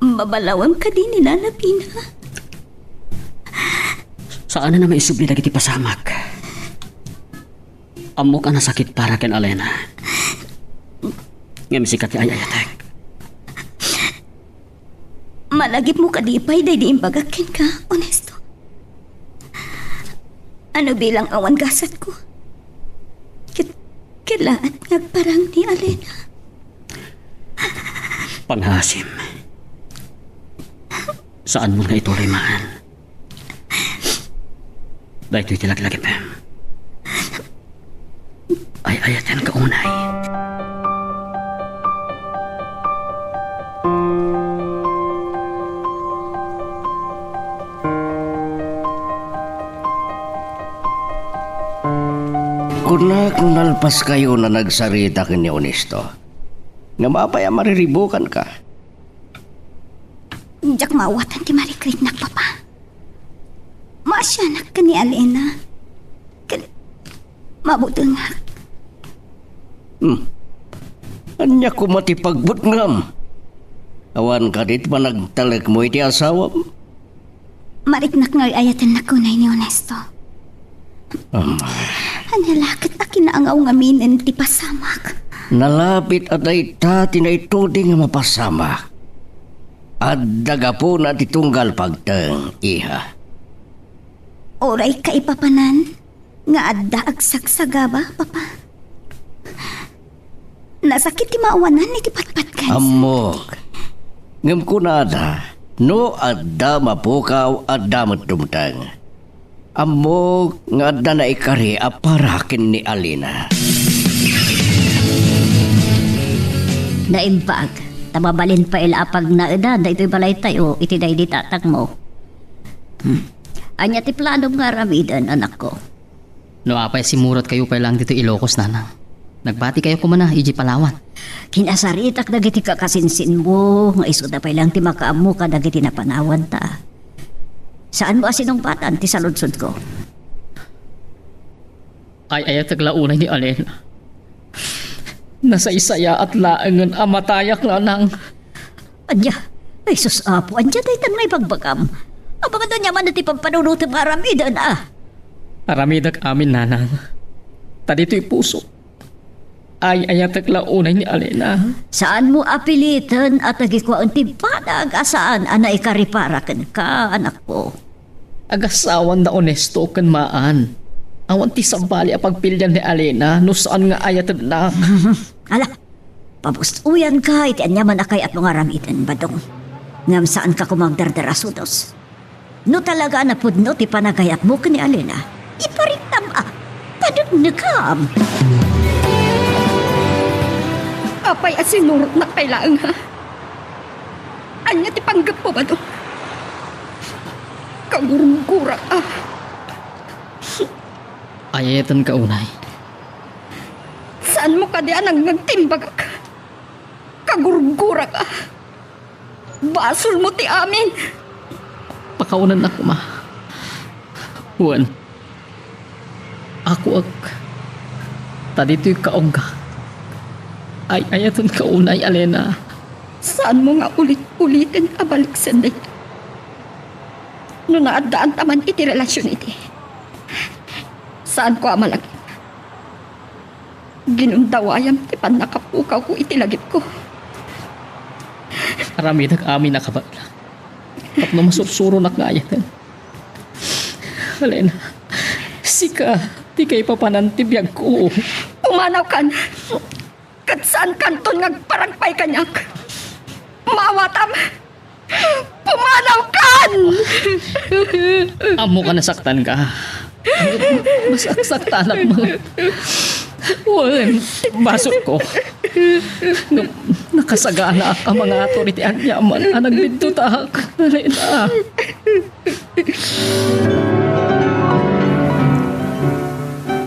Speaker 4: Mabalawang ka din ni Nana Pina.
Speaker 2: Saan na naman isubli lagi ti pasamak? Amo ka na sakit para ken Alena. Ngem sikat ti ayayatek.
Speaker 4: Malagip mo kadipay day di imbagakin ka, honesto. Ano bilang awan gasat ko? Kailangan nagparang ni Alena.
Speaker 2: Panghasim. Saan mo nga ituloy mahal? Dahil ito'y tilaglagi pa. Ay ayaten ka unay.
Speaker 3: Kung nalpas kayo na nagsarita kini Honesto, nga mapaya mariribukan ka.
Speaker 4: Diyak mawatan ti Marikrit na papa. Masyanak ka ni Alena. Mabuto nga.
Speaker 3: Anya ko matipagbut ngam. Awan ka dit managtalag mo iti asawa mo.
Speaker 4: Mariknak nga ayatan na kunay ni Honesto. Analakit na kinaangaw nga minin ti pasamak.
Speaker 3: Nalapit at ay tati na itudi nga mapasama. At daga po na titunggal pagtang iha.
Speaker 4: Oray ka ipapanan. Nga adda agsagsaga ba, papa? Nasakit ti maawanan ni tipatpat guys.
Speaker 3: Amok. Ngam ko na ada. No adda mapukaw adda matumtang. Amok nga adda na ikari aparakin ni Alena.
Speaker 7: Naimbag, tababalin pa ilapag na edad, da ito'y balay tayo, itiday di tatag mo. Anya ti plano nga ramidan, anak ko.
Speaker 6: No apay simurot kayo pa lang dito Ilocos nanang. Nagbati kayo kumana, iji Palawan.
Speaker 7: Kinasaritak dagiti kakasinsin mo, nga iso na pa lang ti makaamu ka dagiti napanawan ta. Saan mo asinumpatan ti saludsod ko?
Speaker 6: Ay ayat taglaunay ni Alena. Nasa isaya at laangan amatayak nanang.
Speaker 7: Anya, ay sus apo, anya tayo tan may pagbagam. Abangan doon yaman na ti pagpanunutin maramidan ah.
Speaker 6: Aramidak amin nanang. Tadito'y puso. Ay ayat taglaunay ni Alena.
Speaker 7: Saan mo apilitan at nagikuan ti padag asaan anay kariparakan ka, anak ko.
Speaker 6: Agasawan na Honesto kan maan. Awan ti sambali a pagpilyan ni Alena no saan nga ayat na.
Speaker 7: Ala, pabustuyan ka, iti anyaman akay at mga ramitan badong. Ngam saan ka kumagdardarasudos. No talaga na pudno ti panagayat mo ni Alena, ipariktam padagnagam.
Speaker 5: Apay asinurot na kailangan ha. Anya ti panggap po ba to? Kagurugura ah.
Speaker 6: Ayatan ka unay.
Speaker 5: Saan mo ka diyan ang nagtimbag ka? Kagurugura ka. Basol mo ti amin.
Speaker 6: Pakaunan ako ma. Juan. Ako tadito'y kaong ka. Ay ayatan ka unay Alena.
Speaker 5: Saan mo nga ulit-ulitin abalik sanday? No naadaan taman iti relasyon iti. Saan ko amalagip? Ginundawayam ti panakapukaw ko iti lagip ko.
Speaker 6: Aramidag amin nakabala. Tapno masursuro na kayatan. Alena. Sika. Di kay papanantibiyag ko.
Speaker 5: Umanaw kan. Kat saan kanton ngagparangpay kanyak. Maawatam. Pumanaw kan!
Speaker 6: Amo ka nasaktan ka. Masaktan ako mga. Wala, basol ko. Nakasagana ang mga authority at yaman ang nagbintutak. Alena.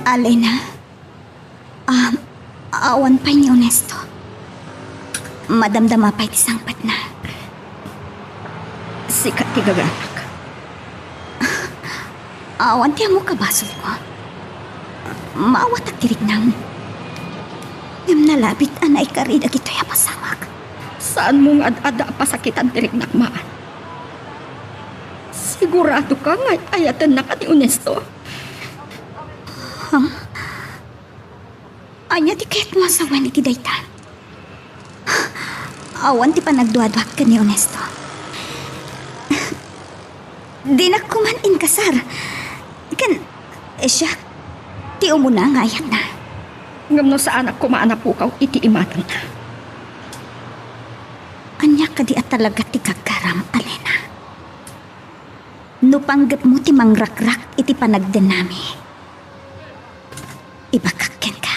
Speaker 4: Alena, awan pa ni Honesto. Madamdama pa'y tisangpat na.
Speaker 5: Sikat ti gaganak.
Speaker 4: Awan ti mo kabasol ko. Maawat at tirik nang. Ngam nalabit anay karida gito'y apasamak.
Speaker 5: Saan mong ad-ada pasakitan ti maan? Sigurado ka nga ayatan na ka ni Honesto.
Speaker 4: Anya ti kahit masawan iti daytan. Awan ti pa nagduadwat ka ni Honesto. Di na kuman inkasar. Kan, siya, ti umuna nga ayat na.
Speaker 5: Ngam no sa anak ko maanapukaw iti imatan na.
Speaker 4: Anya ka di at talaga ti kagaram, Alena. No panggap mo ti mangrakrak iti panagdenami. Ibakakken ka.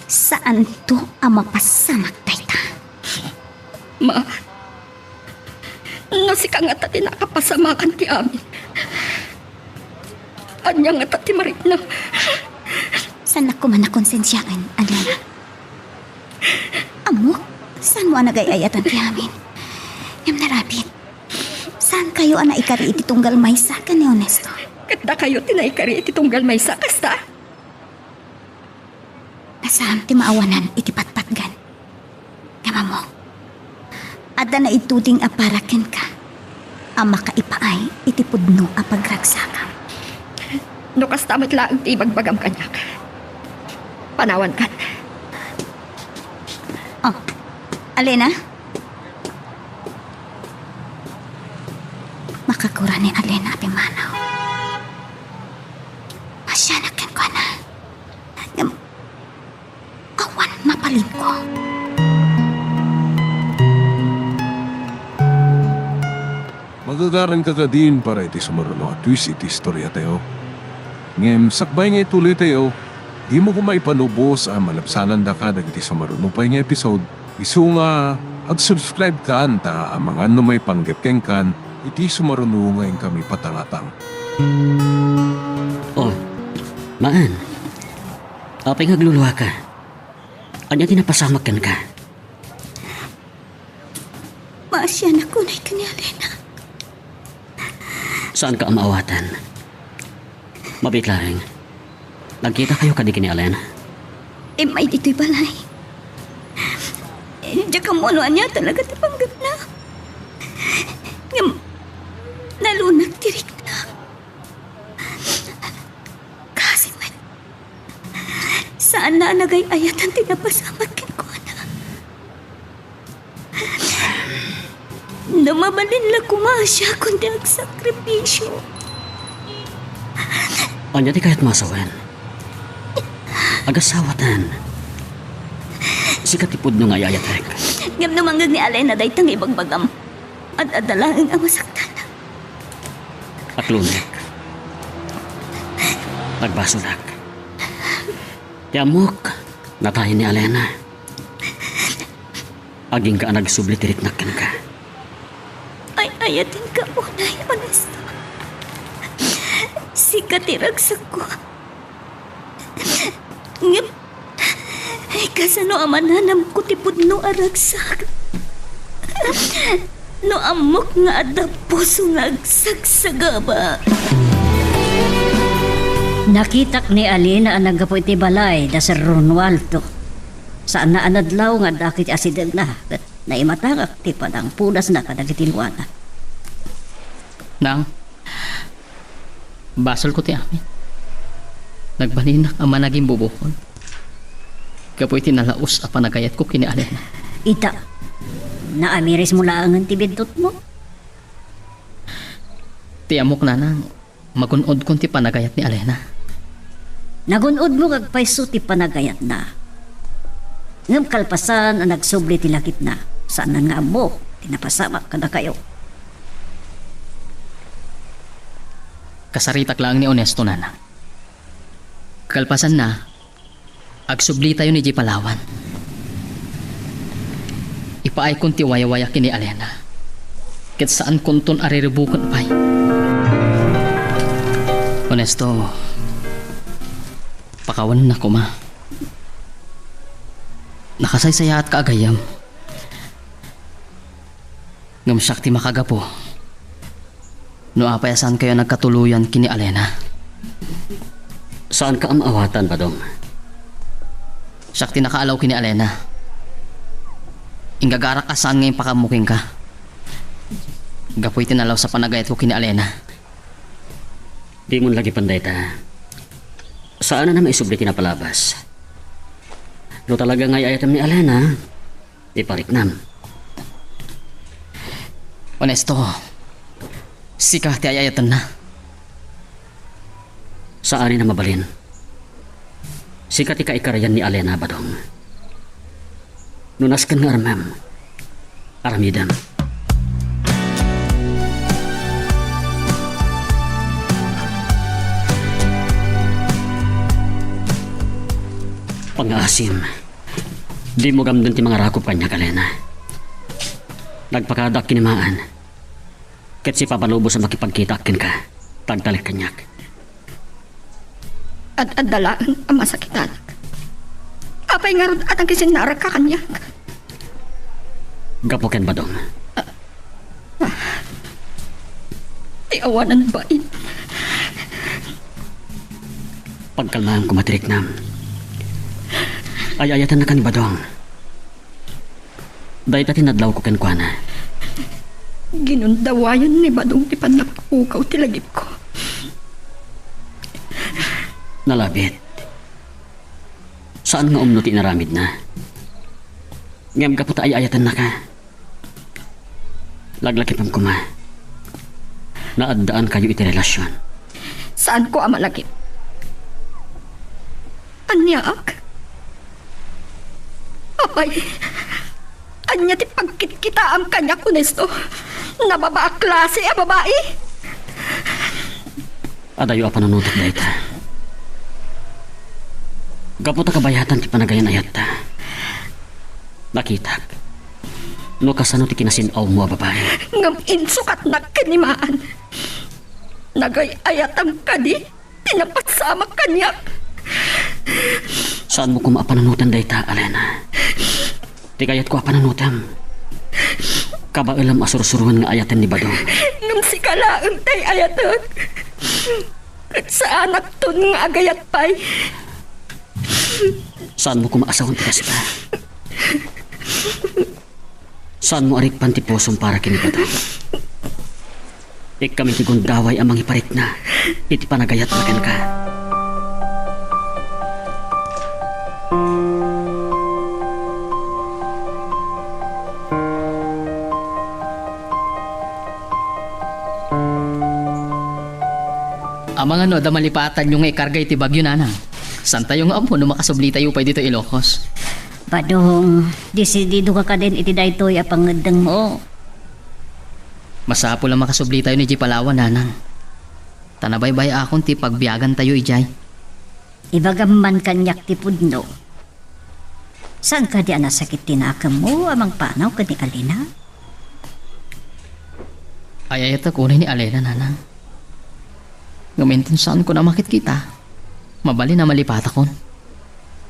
Speaker 4: Saan to ang mapasamak dayta?
Speaker 5: Ma, nasika nga ta tinakapasamakan ti amin. Anya nga ta ti marit na.
Speaker 4: Saan ako man nakonsensyaan, Alena? Amok, saan mo ang nagayayatan ti amin? Yung narapit, saan kayo ang naikari iti tunggal maysa ka ni Honesto?
Speaker 5: Kada kayo tinaikari iti tunggal may sakasta.
Speaker 4: Nasaan ti maawanan iti patpatgan? Kama mo, ada na ituting aparaken ka, ang makaipaay iti pudno a pagragsakam.
Speaker 5: No kastamit lang ti bagbagam kanyak. Panawan kan.
Speaker 4: Oh, Alena? Makakura ni Alena api manaw. Masyanakan ko na. Awan mapalin ko.
Speaker 1: Magagaran ka din para iti sumaruno at twist iti istorya tayo. Ngem, sakbay nga ituloy tayo, di mo ko maipanubos ang malapsanan da ka dagiti sumaruno pa nga episode. Isu nga, ag-subscribe ka anta ang mga ano may panggepkeng kan, iti sumaruno ngayon kami patangatang.
Speaker 2: Oh, maan. Apay ngagluluha ka. Anya tinapasamak kan ka.
Speaker 4: Maasyan ako na ka ni Alena.
Speaker 2: Saan ka amaawatan? Mabitlaring. Nagkita kayo kadiki ni Alena.
Speaker 4: May dito'y balay. Diyan ka mo niya talaga tapanggap na. Ngam, nalunag tirik na. Kasi man, saan na nagay-ayatan tinapasamat kin ko na. Namabalin la kumasya kundi ang sakripisyo.
Speaker 2: Anya di kahit masawan. Agasawatan. Sikat ipod nung ayayatek.
Speaker 4: Ngam namanggag ni Alena day tang ibagbagam. At adalaang ang masaktan.
Speaker 2: At lunek. Nagbasulak. Tiamok. Natayin ni Alena. Aging ka nagsubli tiritnakan ka.
Speaker 4: Ay ayatin ka unay, Honesto. Sikatiragsak ko. Ngam, ay kasano amananam ko tipod no aragsak. No amok nga ada puso nga agsagsagaba.
Speaker 7: Nakitak ni Alena ang nagapo iti balay da Sir Ronaldo. Saan na anadlaw nga dakit asidel na. Naimatangak ti padang punas na kadagitiluana.
Speaker 6: Nang, basol ko ti amin. Nagbalinak ang managing bubukon. Kapoy tinalaos a panagayat ko kini Alena.
Speaker 7: Ita, naamiris mo lang ang tibidot mo.
Speaker 6: Ti amok na nang magunod kon ti panagayat ni Alena.
Speaker 7: Nagunod mo kagpaiso ti panagayat na. Ngam kalpasan ang nagsubli ti lakit na. Saan nga mo, tinapasamak ka na kayo.
Speaker 6: Kasaritak lang ni Honesto na nang. Kalpasan na, Agsubli tayo ni Di Palawan. Ipaay kong ti waya-waya kini Alena. Ket saan kunton ariribukon pay. Honesto, pakawan na ko ma. Nakasaysaya at kaagayam. Ngamsyak ti makagapo. No apayasan kayo nagkatuluyan kini Alena.
Speaker 2: Saan ka amawatan, Badong?
Speaker 6: Siyak ti nakaalaw kini Alena. Ingagara ka saan ngayon pakamuking ka. Gapoy tinalaw sa panagayat ko kini Alena.
Speaker 2: Di mo lagi panday ta. Saan na naman isubli kinapalabas? No talaga ngay ayatam ni Alena, ipariknam.
Speaker 6: Honesto, sika ti ayayatan na.
Speaker 2: Saan na mabalin? Sikat ika-ikarayan ni Alena, Badong. Nunas ka nga ramam. Aramidam. Pang-aasim. Di mo gamdun ti mga rakop kanya, Alena. Nagpakadak kinimaan. Ket si papalubo sa makipagkita akin ka. Tagtalik kanyak.
Speaker 5: At adalaan ang masakitan. Apay nga ron at ang kisinarag ka kanya.
Speaker 2: Gapoken, Badong.
Speaker 5: Tiawanan ba in?
Speaker 2: Pagkalmahan ko matirik nam. Ay ayatan na kan, Badong. Dahil tinadlaw ko kenkwana.
Speaker 5: Ginundawayan ni Badong ti panakapukaw ti lagip ko.
Speaker 2: Nalabit. Saan nga umno ti naramid na? Ngam ka puta ay ayatan na ka. Laglakipam ko ma. Naaddaan kayo iti relasyon.
Speaker 5: Saan ko amalagip? Anyaak? Apay, anya ti pagkitkita am kanya kunesto. Nababa klase a babae.
Speaker 2: Adayo a panunutok da ita. Gaputa kabayatan ti panagayan ayat ta. Nakitak. No kasano ti kinasinaw mo a babae.
Speaker 5: Ngam insukat na kanimaan. Nagay ayatam ka di. Tinapasamak kanya.
Speaker 2: Saan mo ko maapanunutan da ita, Alena? Ti kayat ko a panunutam. Kabailam asursuruan nga ayatan ni Badong.
Speaker 5: Ngam si kalaang tay ayatan. At sa anak ton nga agayat pay.
Speaker 2: Saan mo ko maasawang ti kasita? Saan mo arik pantiposong para kini Badong? Kami ti gundaway amang iparit na. Iti panagayat na kan ka.
Speaker 6: Amang ano, damalipatan yung ikargay ti bagyo nana. San tayo nga amo no makasubli tayo pa dito Ilocos.
Speaker 7: Badong, desidido ka din iti daytoy a pangadang mo.
Speaker 6: Masapo lang makasubli tayo ni Di Palawan nanang. Tanabaybay akon ti pagbiyagan tayo ijay.
Speaker 7: Ibagaman kanyak ti pudno. Saan ka di anasakit tinakam mo amang panaw ka ni Alina?
Speaker 6: Ay ayat kunay ni Alena nanang. Gamitin saan ko na makit kita. Mabali na malipat akon.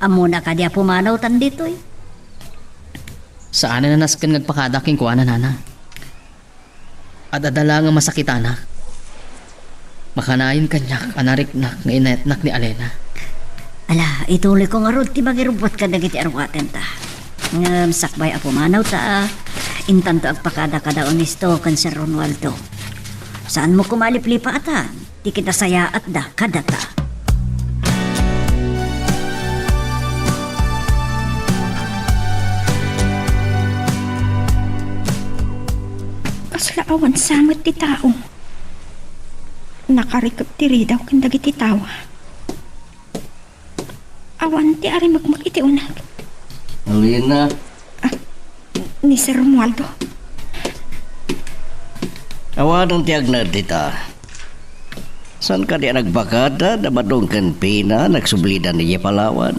Speaker 7: Amo na ka di pumanaw tan ditoy.
Speaker 6: Saan na nasken ngagpakadaking kuana nanang. At adala nga masakitanak. Makanain kanyak anariknak nga inayatnak ni Alena.
Speaker 7: Ala, ituloy ko nga rod ti magirubot ka dagiti arwaten ta. Ngam sakbay a pumanaw ta. Intan to agpakada kada onisto kan Sir Ronaldo. Saan mo kumaliplipatan? Di kita saya at da kadata.
Speaker 5: Kaslaawan samot ti tao. Nakarikap ti daw kang dagiti tawa. Awan ti ari magmakiti unag.
Speaker 3: Alina,
Speaker 5: Ni Sir Romualdo.
Speaker 3: awan ang tiyag na dita. San ka di nagbakada na madongkan pina nagsublidan ni Palawan?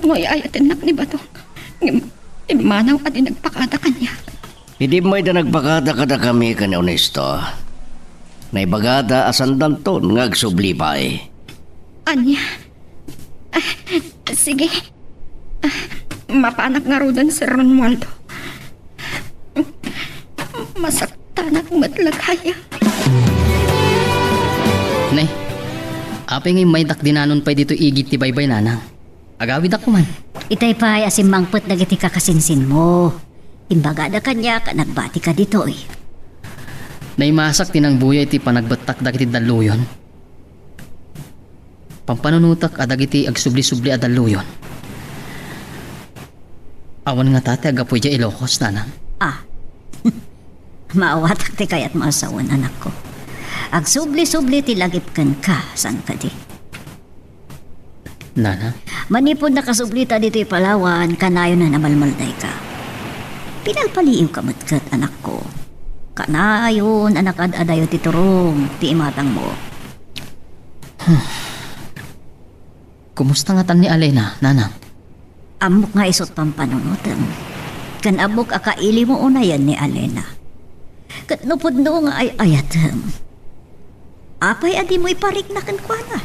Speaker 5: Ngoy ay atinak ni Badong. Imanaw at nagpakada kanya.
Speaker 3: Hindi mo'y da nagpakada-kada kami ka ni Onesto. Naibagada asandan ton ngagsublipay.
Speaker 5: Anya. Sige. Mapanak nga rodan si Ronaldo. Masaktanak matlagaya.
Speaker 6: Nay, apay ngay may dakdinanon pa'y dito igit ti baybay nanang. Agawid ako man.
Speaker 7: Itay pa'y asim mangput dagiti kakasinsin mo. Imbaga da kanya ka nagbati ka dito eh.
Speaker 6: Naimasak tinang buya iti panagbatak dagiti daluyon. Pampanunutak adagiti agsubli-subli a daluyon. Awan nga tate agapoy dya Ilocos nanang.
Speaker 7: Ah, maawatak ti kayat maasawan anak ko. Agsubli-subli ti lagipkan ka, san ka di?
Speaker 6: Nanang?
Speaker 7: Manipod na kasublita dito Palawan, kanayo na namalmalday ka. Pinalpaliiw ka matkat, anak ko. Kanayon, anak ad-adayo ti turong, ti imatang mo.
Speaker 6: Kumusta nga tan ni Alena, nanang?
Speaker 7: Amok nga isot pampanunutan. Kan abok akaili mo unayan ni Alena. Kat nupod no nga ay ayatam. Apay adi mo iparik na kan kwa na.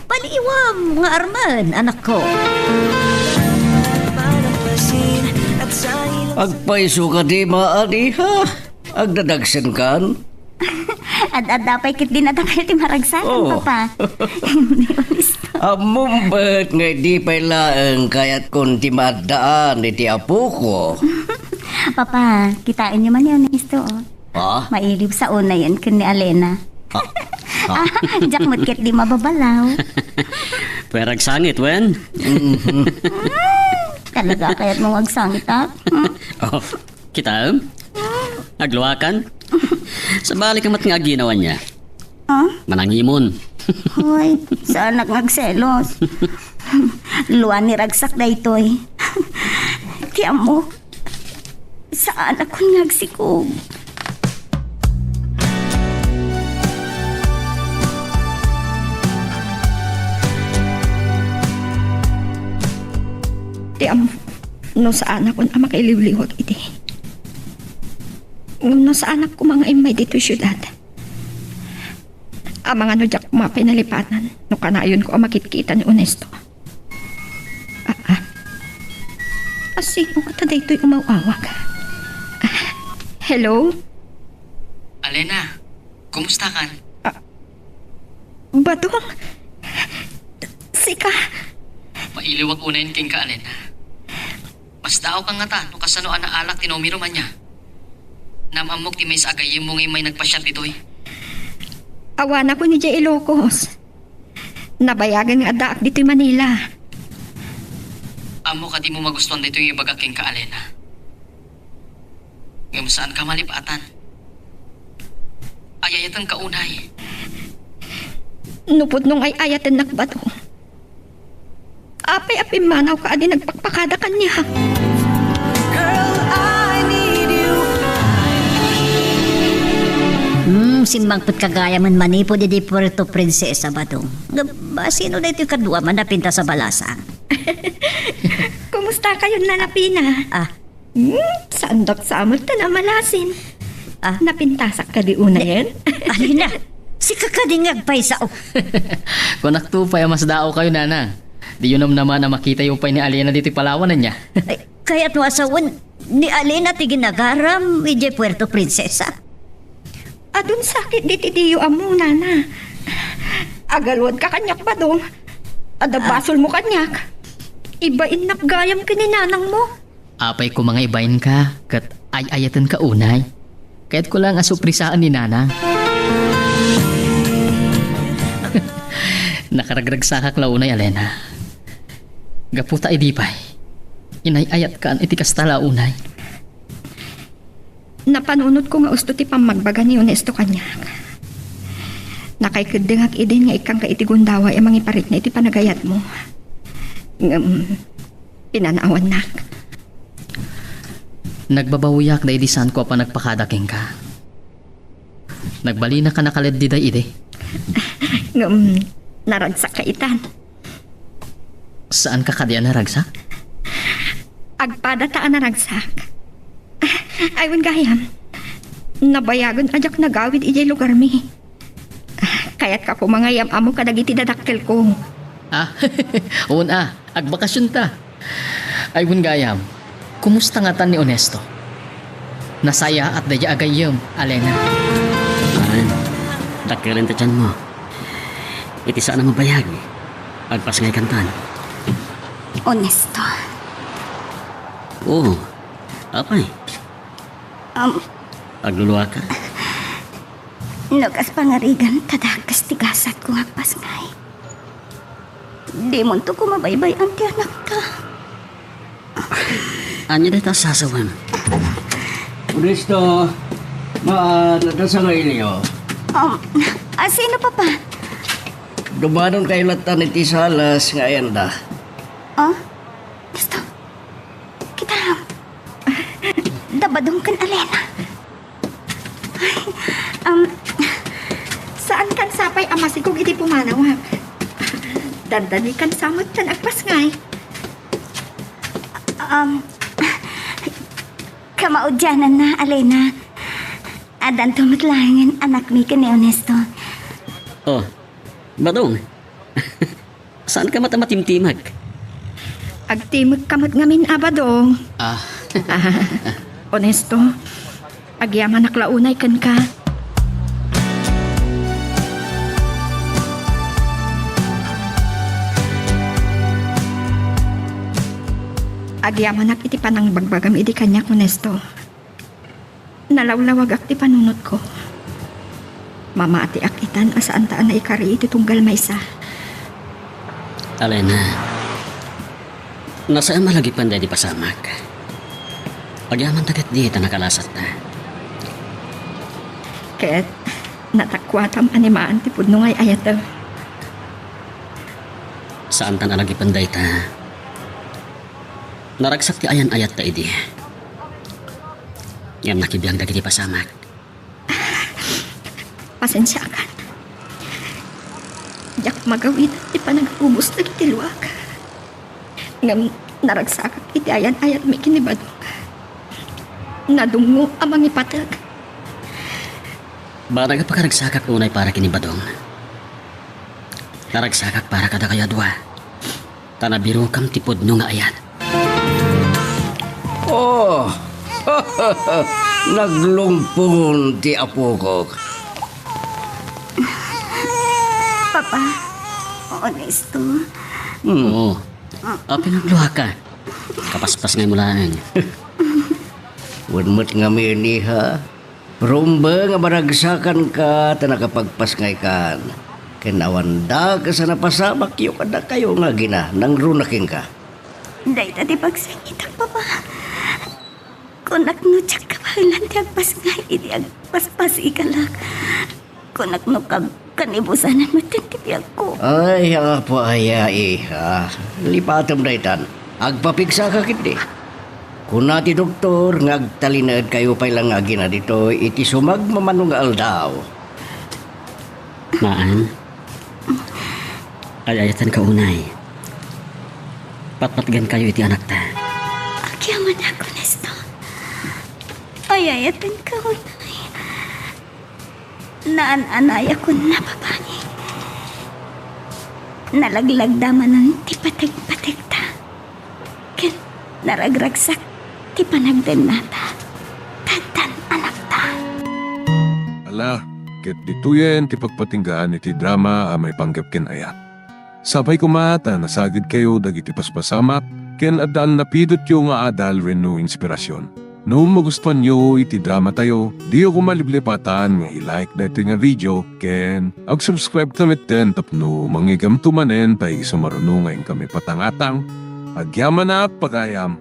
Speaker 7: Paliiwam nga arman, anak ko.
Speaker 3: Agpaiso ka di maadi ha. Agdadagsan kan.
Speaker 4: Ad-adapay kit din at kayo ti maragsakan,
Speaker 3: Oh.
Speaker 4: Papa.
Speaker 3: Amumbet nga di pailaang kayat kun ti maadaan iti apo ko.
Speaker 4: Papa, kitain niyo man yun, Isto.
Speaker 3: Ha?
Speaker 4: Mailib sa una yan kun ni Alena. Jack mutkit di mababalaw.
Speaker 2: Perag sangit, wen?
Speaker 4: Talaga kaya't mong agsangit, ha?
Speaker 2: Oh, kita? Agluwakan? Sa balik ang nga ginawa niya.
Speaker 4: Huh?
Speaker 2: Manangimon.
Speaker 4: Hoy, saan nagselos? Luan ni ragsak na ito eh. Tiyan mo, saan ako nagsikog?
Speaker 5: Tiam, no saan ako na makailiwliwag iti. No saan ako mga imay dito syudad. Ang mga nudyak mga pinalipanan, no kanayon ko ang makitkita ni Onesto. Asino ka tada ito'y umawawag. Hello?
Speaker 6: Alena, kumusta kan?
Speaker 5: Badong? Sika?
Speaker 6: Mailiwag unayin king ka, Alena. Mas dao kang nga ta, no kasano na alak tinomiro man niya. Namamok ti may sagayim mo ngay may nagpasyat ito'y.
Speaker 5: Awan ako ni Jay Ilocos. Nabayagan nga daak dito'y Manila.
Speaker 6: Amo ka di mo magustuhan dito yung ibaga king ka, Alena. Ngayon saan ka malipatan? Ayayatan ka unay.
Speaker 5: Nupod nung ay ayatan nakbato. Apay-apay manaw ka adi nagpakpakada kanya.
Speaker 7: Simbang put kagaya man manipo di Puerto Princesa Badong. Sino na ito yung kadua man napinta sa balasang?
Speaker 5: Kumusta kayo nanapina?
Speaker 7: Ah,
Speaker 5: Sandok sa amot na malasin.
Speaker 7: Ah.
Speaker 5: Napintasak ka di una yan?
Speaker 7: alina, si kakadingag pa isa.
Speaker 6: Kung naktupay mas dao kayo, Nana. Di yun naman na makita yung pay ni Alena dito palawanan niya.
Speaker 7: Kaya't mo asawan ni Alena ti ginagaram ije Puerto Princesa.
Speaker 5: Adun sakit di tidiyo amo, nana. Agalwad ka kanyak ba dong? Adabasol mo kanyak. Ibain napgayam ka ni nanang mo.
Speaker 6: Apay ko mga ibayin ka, kat ay-ayatan ka unay. Kaya't ko lang asuprisaan ni Nana. Nakaragrag sa kaklaunay, Alena. Gaputa idipay. Inay-ayat ka an itikastala unay.
Speaker 5: Napanunod ko nga usto ti pamagbaga ni Onesto kanyak. Nakaikadengak idin nga ikang kaitigundawa e mangiparit na iti panagayat mo. Pinanaawan nak.
Speaker 6: Nagbabawiyak da idisan ko pa nagpakadaking ka. Nagbali na ka nakaled di day ide.
Speaker 5: Naragsak ka itan.
Speaker 6: Saan ka kadiyan naragsak?
Speaker 5: Agpada taan na ragsak. Aywan gayam. Nabayagon ajak nagawid ijay lugar mi. Kaya't ka kumangayam amo kadagiti dadakkel ko.
Speaker 6: Ah, una, agbakasyon ta. Ay gayam, kumusta nga tan ni Onesto? Nasaya at daya agayom, Alena.
Speaker 2: Aran, dakilin ta dyan mo. Iti saan na mabayag. Agpas ngay kantan.
Speaker 4: Honesto.
Speaker 2: Oo, apay. Agluluwa ka.
Speaker 4: Nagas pangarigan tadakas tigasat ko agpas ngay. Di mo to kumabaybay ang tiyanak ka.
Speaker 2: Anya dito sasawan.
Speaker 3: Kristo, nadasa ngayon niyo.
Speaker 4: Sino pa pa?
Speaker 3: Dumanon kayo latan iti salas ngayon da.
Speaker 4: Gusto. Kita lang. Dabadong kan Alena.
Speaker 5: Saan kan sapay amasikog iti pumanawag? Dandani kan samot kan agpas ngay.
Speaker 4: Kamaudyanan na, Alena. Adan tumatlangan anak mi ka ni Honesto.
Speaker 2: Oh, Badong. Saan ka matamatimtimag?
Speaker 5: Agtimag kamot ngamin abadong.
Speaker 2: Ah,
Speaker 5: Honesto. Agyaman naklaunay kan ka. Agyaman ak iti panang bagbagam iti kanya Honesto. Nalawlawag ak ti panunot ko. Mamaati ak itan asaan taan na ikari iti tunggal maysa.
Speaker 2: Alena. Nasaan malagi panday di pasamak? Pagyaman tagat di ita nakalasat na.
Speaker 5: Ket natakwatam animaan ti pudno ngay ayato.
Speaker 2: Saan ta nalagi panday ta? Naragsak ti ayan ayat ta idi. Yan nakibiyang dagiti pasamak.
Speaker 5: Pasensya ka. Yak magawid ti panag-ubos na iti luwag. Ngam naragsakak iti ayan-ayat may kinibadong. Nadungo amang ipatag.
Speaker 2: Baraga pa karagsakak unay para kinibadong. Naragsakak para kada kayadwa. Tanabiro kam tipod no nga ayat.
Speaker 3: Oh, naglumpon ti apo ko.
Speaker 4: Papa, Honesto.
Speaker 2: Oo. Pinagluha ka. Kapaspas ngay mulaan.
Speaker 3: Wanmat nga may niha. Rumba nga maragsakan ka, tanakapagpas ngay kan. Kinawanda ka sa napasamak yung kada kayo nga gina, nang runaking ka.
Speaker 4: Day tati pagsangitang papa. Kunak no tsak kapahilan ti agpas ngay iti agpas-pas ikalak. Kunak no kanibusanan mo tintipiyag ko.
Speaker 3: Ay, ang po aya iha. Lipatam na itan. Agpapigsa ka kiti. Kung nati doktor, ngagtalinad kayo pa'y lang nga gina dito, iti sumagmamanong aldaw.
Speaker 2: Maan. Ayayatan ka unay. Patpatgan kayo iti anak ta.
Speaker 4: Agyaman ako, Honesto. Ayayatan ka unay. Naan-anaya ko na babae. Nalaglag daman ng tipatag-patag ta. Ken naragragsak ti panagdan nata. Tagdan anak ta.
Speaker 1: Ala, ket dituyen ti pagpatinggaan iti drama a may panggap ken ayat. Sabay kumata nasagid kayo dagiti paspasamak ken adal napidot yung nga adal renno inspirasyon. No magustuhan nyo iti drama tayo, di ako maliblipatan nga i-like dito nga video ken ag-subscribe kami ten tapno mangigam tumanen tay sumarunungayin kami patangatang agyaman na pagayam.